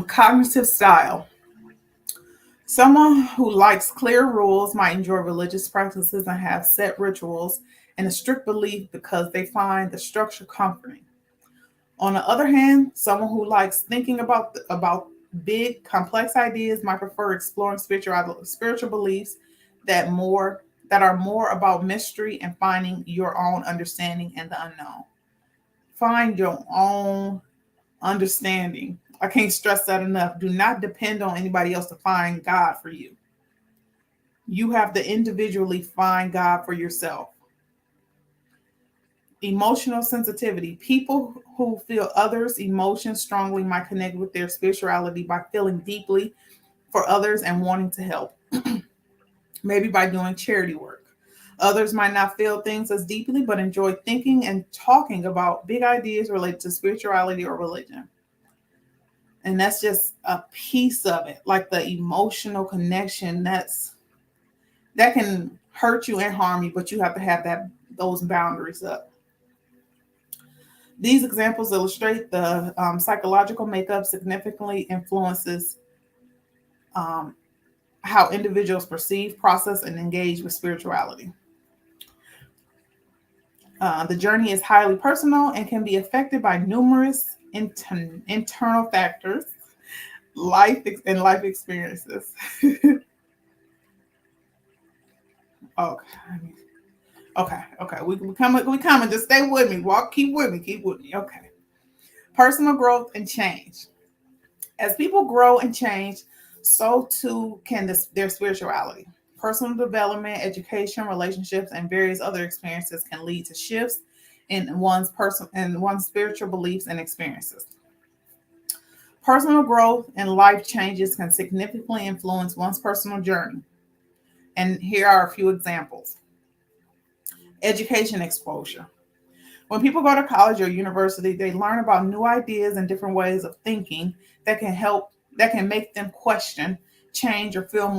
Cognitive style. Someone who likes clear rules might enjoy religious practices and have set rituals and a strict belief because they find the structure comforting. On the other hand, someone who likes thinking about big, complex ideas might prefer exploring spiritual beliefs that are more about mystery and finding your own understanding in the unknown. Find your own understanding. I can't stress that enough. Do not depend on anybody else to find God for you. You have to individually find God for yourself. Emotional sensitivity. People who feel others' emotions strongly might connect with their spirituality by feeling deeply for others and wanting to help, maybe by doing charity work. Others might not feel things as deeply, but enjoy thinking and talking about big ideas related to spirituality or religion. And that's just a piece of it, like the emotional connection. That can hurt you and harm you, but you have to have those boundaries up. These examples illustrate the psychological makeup significantly influences um, how individuals perceive, process, and engage with spirituality. The journey is highly personal and can be affected by numerous internal factors, life experiences. Okay, okay. We coming. Just stay with me. Keep with me. Keep with me. Okay. Personal growth and change. As people grow and change, so too can their spirituality. Personal development, education, relationships, and various other experiences can lead to shifts in one's spiritual beliefs and experiences. Personal growth and life changes can significantly influence one's personal journey. And here are a few examples. Education exposure. When people go to college or university, they learn about new ideas and different ways of thinking that can make them question, change, or feel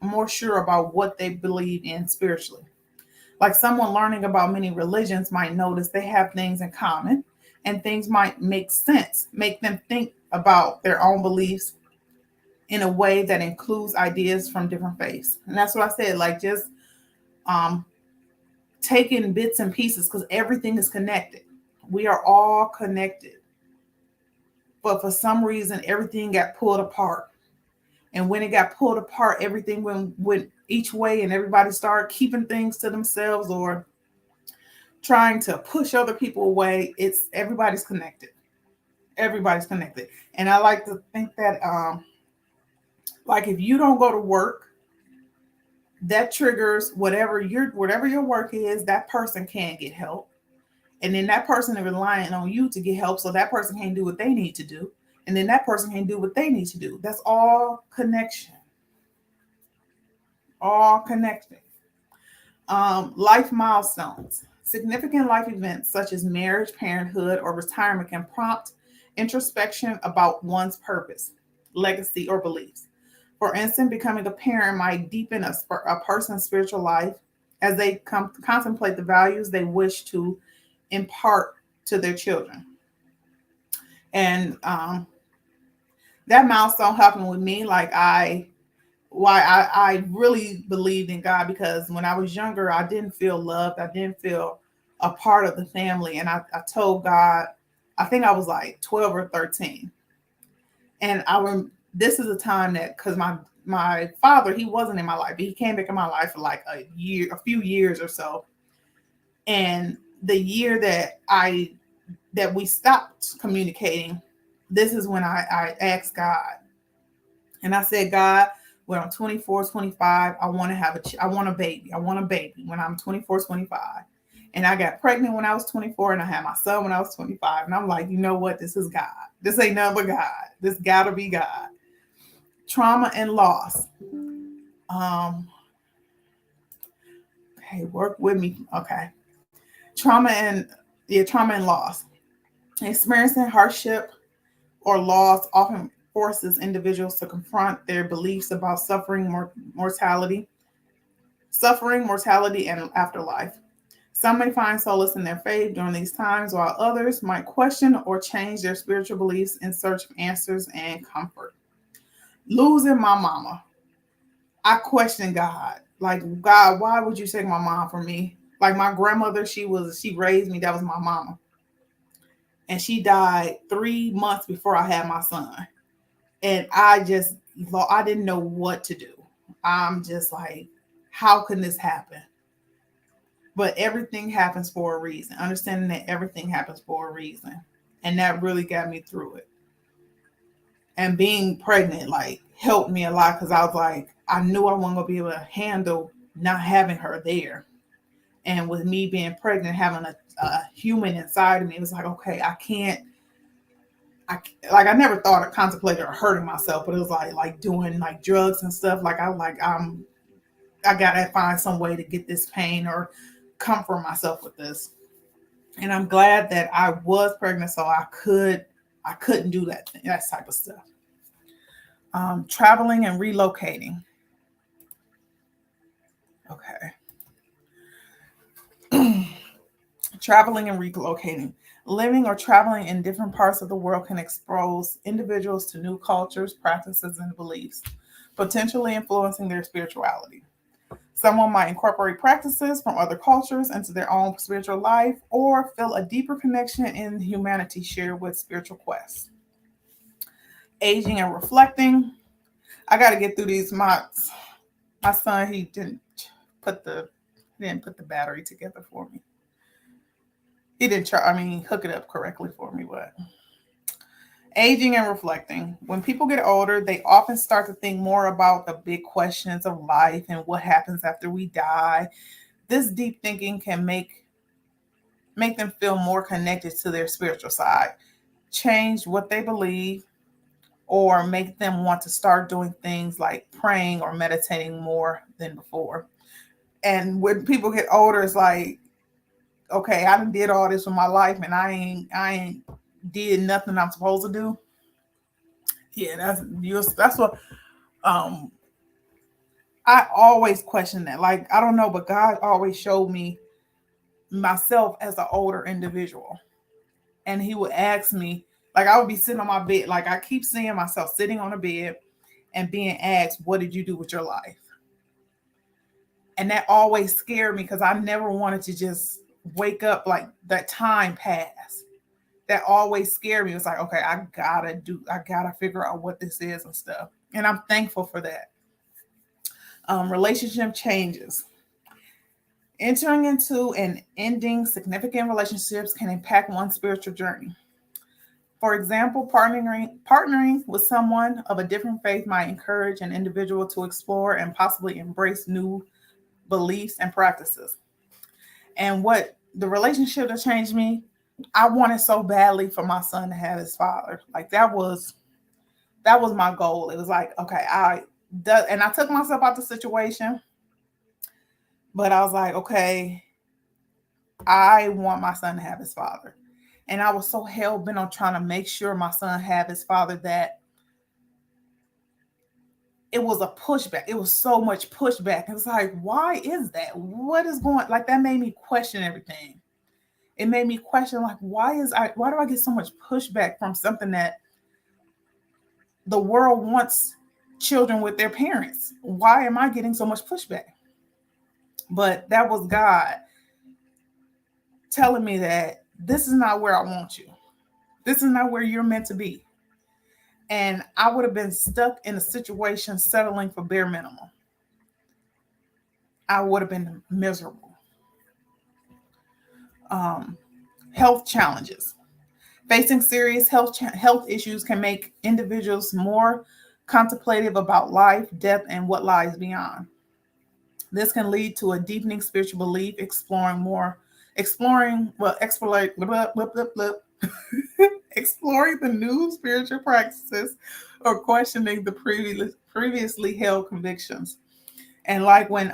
more sure about what they believe in spiritually. Like someone learning about many religions might notice they have things in common and things might make sense, make them think about their own beliefs in a way that includes ideas from different faiths. And that's what I said, like just um, taking bits and pieces because everything is connected. We are all connected. But for some reason, everything got pulled apart. And when it got pulled apart, everything went each way and everybody started keeping things to themselves or trying to push other people away. It's everybody's connected. Everybody's connected. And I like to think that like if you don't go to work, that triggers whatever your work is, that person can't get help. And then that person is relying on you to get help. So that person can't do what they need to do. And then that person can't do what they need to do. That's all connection. All connected. Life milestones. Significant life events such as marriage, parenthood, or retirement can prompt introspection about one's purpose, legacy, or beliefs. For instance, becoming a parent might deepen a person's spiritual life as they contemplate the values they wish to impart to their children. And that milestone happened with me. I really believed in God because when I was younger, I didn't feel loved. I didn't feel a part of the family. And I told God, I think I was like 12 or 13. And this is a time that because my father, he wasn't in my life, but he came back in my life for like a few years or so. And the year that we stopped communicating, this is when I asked God. And I said, God, when I'm 24, 25, I want to I want a baby. I want a baby when I'm 24, 25. And I got pregnant when I was 24 and I had my son when I was 25. And I'm like, you know what? This is God. This ain't nothing but God. This gotta be God. Trauma and loss. Um, Okay, work with me. Okay. Trauma and loss. Experiencing hardship or loss often forces individuals to confront their beliefs about mortality, and afterlife. Some may find solace in their faith during these times, while others might question or change their spiritual beliefs in search of answers and comfort. Losing my mama, I questioned God. Like, God, why would you take my mom from me? Like, my grandmother, she raised me. That was my mama. And she died 3 months before I had my son. And I didn't know what to do. I'm just like, how can this happen? But everything happens for a reason. Understanding that everything happens for a reason. And that really got me through it. And being pregnant, like, helped me a lot because I was like, I knew I wasn't going to be able to handle not having her there. And with me being pregnant, having a human inside of me, it was like, okay, I never thought of contemplating or hurting myself, but it was like doing like drugs and stuff. Like I gotta find some way to get this pain or comfort myself with this. And I'm glad that I was pregnant, so I couldn't do that type of stuff. Traveling and relocating. Okay. Traveling and relocating. Living or traveling in different parts of the world can expose individuals to new cultures, practices, and beliefs, potentially influencing their spirituality. Someone might incorporate practices from other cultures into their own spiritual life or feel a deeper connection in humanity shared with spiritual quests. Aging and reflecting. I got to get through these months. My son, he didn't put the battery together for me. He didn't hook it up correctly for me, but aging and reflecting. When people get older, they often start to think more about the big questions of life and what happens after we die. This deep thinking can make them feel more connected to their spiritual side, change what they believe, or make them want to start doing things like praying or meditating more than before. And when people get older, it's like, okay, I done did all this with my life and I ain't did nothing I'm supposed to do. Yeah, that's what I always question that. Like, I don't know, but God always showed me myself as an older individual. And he would ask me, like, I would be sitting on my bed, like I keep seeing myself sitting on a bed and being asked, what did you do with your life? And that always scared me because I never wanted to just wake up like that time passed. That always scared me. It was like, okay, I gotta figure out what this is and stuff. And I'm thankful for that. Relationship changes. Entering into and ending significant relationships can impact one's spiritual journey. For example, partnering with someone of a different faith might encourage an individual to explore and possibly embrace new beliefs and practices. And what the relationship that changed me, I wanted so badly for my son to have his father. Like that was my goal. It was like, okay, and I took myself out the situation, but I was like, okay, I want my son to have his father. And I was so hell bent on trying to make sure my son have his father that it was a pushback. It was so much pushback. It was like, why is that? What is going, like that made me question everything. It made me question, like, why do I get so much pushback from something that the world wants children with their parents? Why am I getting so much pushback? But that was God telling me that this is not where I want you. This is not where you're meant to be. And I would have been stuck in a situation settling for bare minimum. I would have been miserable. Health challenges. Facing serious health issues can make individuals more contemplative about life, death, and what lies beyond. This can lead to a deepening spiritual belief, exploring the new spiritual practices or questioning the previously held convictions. And like when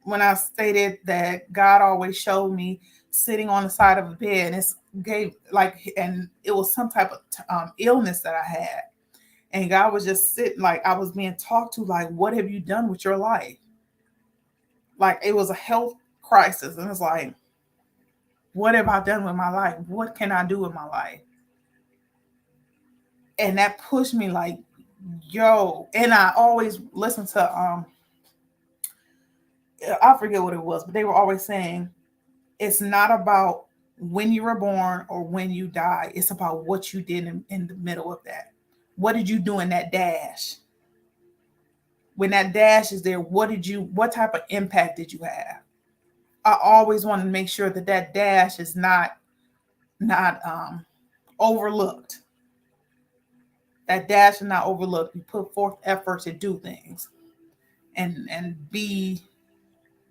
when I stated that God always showed me sitting on the side of a bed, and it's gave like, and it was some type of illness that I had, and God was just sitting, like I was being talked to, like, what have you done with your life? Like it was a health crisis, and it's like, what have I done with my life? What can I do with my life? And that pushed me, like, yo. And I always listen to I forget what it was, but they were always saying it's not about when you were born or when you die. It's about what you did in the middle of that. What did you do in that dash? When that dash is there, what type of impact did you have? I always want to make sure that that dash is not overlooked. That dash is not overlooked. You put forth effort to do things and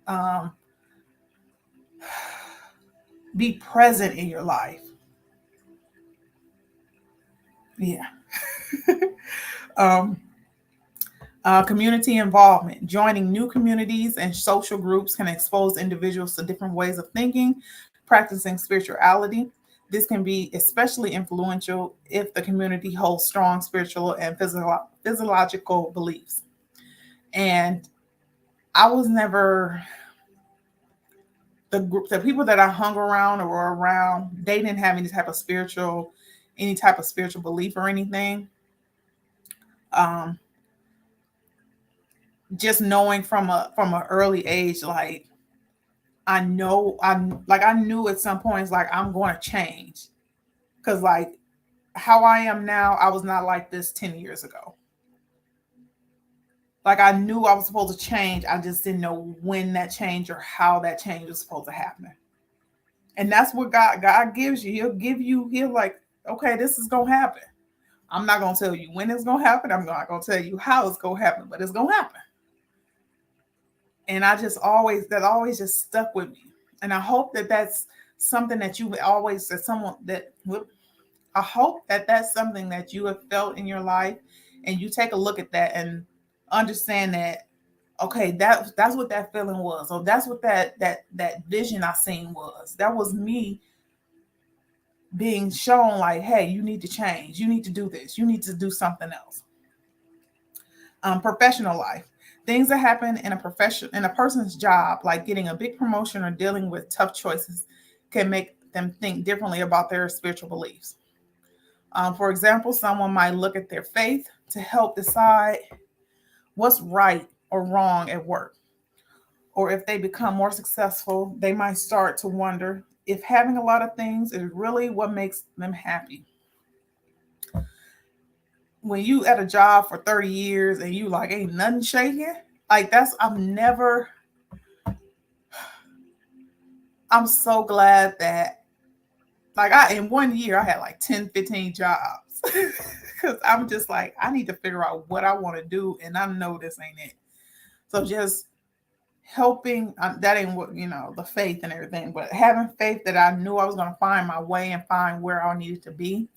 um, be present in your life. Yeah. um, Community involvement. Joining new communities and social groups can expose individuals to different ways of thinking, practicing spirituality. This can be especially influential if the community holds strong spiritual and physiological beliefs. And I was never the people that I hung around or were around, they didn't have any type of spiritual belief or anything. Um, just knowing from an early age, like I knew at some points, like, I'm going to change, because like how I am now, I was not like this 10 years ago. Like I knew I was supposed to change. I just didn't know when that change or how that change was supposed to happen. And that's what God gives you. He'll like, okay, this is gonna happen. I'm not gonna tell you when it's gonna happen. I'm not gonna tell you how it's gonna happen, but it's gonna happen. And I just always just stuck with me. And I hope that that's something that you always that someone that I hope that that's something that you have felt in your life, and you take a look at that and understand that, okay, that's what that feeling was, or that's what that vision I seen was. That was me being shown, like, hey, you need to change, you need to do this, you need to do something else. Professional life. Things that happen in a person's job, like getting a big promotion or dealing with tough choices, can make them think differently about their spiritual beliefs. For example, someone might look at their faith to help decide what's right or wrong at work. Or if they become more successful, they might start to wonder if having a lot of things is really what makes them happy. When you at a job for 30 years and you like ain't nothing shaking, like I'm so glad that, like, I in 1 year I had like 10, 15 jobs. Because I'm just like, I need to figure out what I want to do, and I know this ain't it. So just helping, that ain't what, the faith and everything, but having faith that I knew I was going to find my way and find where I needed to be.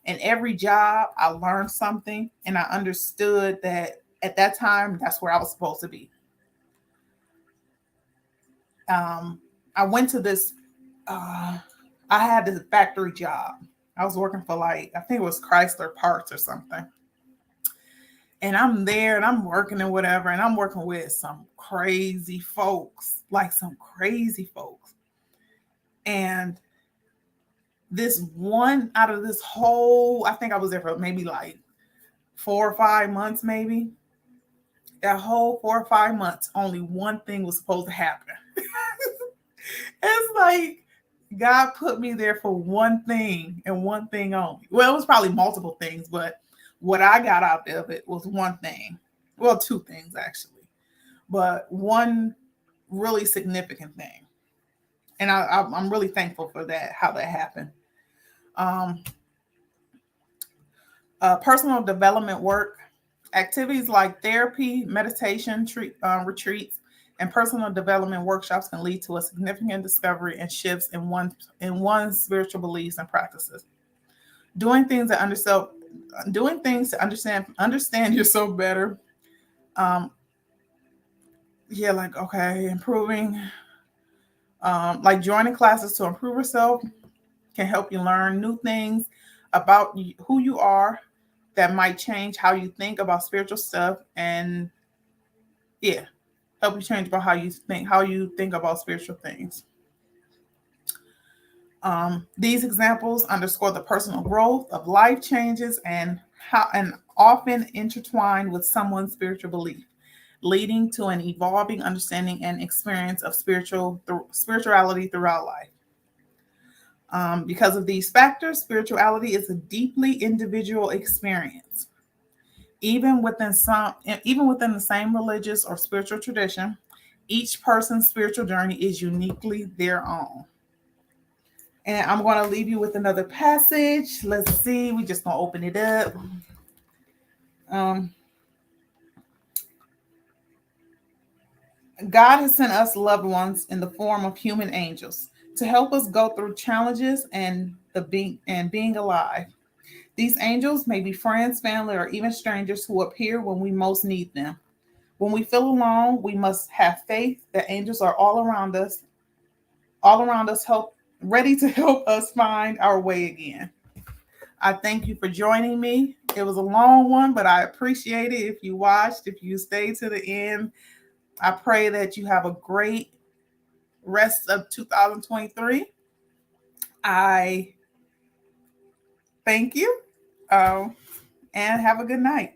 And every job I learned something, and I understood that at that time that's where I was supposed to be. I went to this I had this factory job. I was working for, like, I think it was Chrysler Parts or something. And I'm there and I'm working and whatever, and I'm working with some crazy folks, like some crazy folks. And this one out of this whole, I think I was there for maybe like 4 or 5 months, maybe. That whole 4 or 5 months, only one thing was supposed to happen. It's like God put me there for one thing and one thing only. Well, it was probably multiple things, but what I got out of it was one thing. Well, two things actually, but one really significant thing. And I'm really thankful for that, how that happened. Um, Personal development work, activities like therapy, meditation, retreats, and personal development workshops can lead to a significant discovery and shifts in one's spiritual beliefs and practices. Doing things to understand yourself better, um, yeah, like, okay, improving, like joining classes to improve yourself can help you learn new things about who you are that might change how you think about spiritual stuff, and yeah, help you change about how you think about spiritual things. These examples underscore the personal growth of life changes and often intertwined with someone's spiritual belief, leading to an evolving understanding and experience of spirituality throughout life. Because of these factors, spirituality is a deeply individual experience. Even within even within the same religious or spiritual tradition, each person's spiritual journey is uniquely their own. And I'm going to leave you with another passage. Let's see. We just going to open it up. Um, God has sent us loved ones in the form of human angels to help us go through challenges being alive. These angels may be friends, family, or even strangers who appear when we most need them. When we feel alone, we must have faith that angels are all around us, help ready to help us find our way again. I thank you for joining me. It was a long one, but I appreciate it. If you watched, if you stayed to the end, I pray that you have a great rest of 2023. I thank you, and have a good night.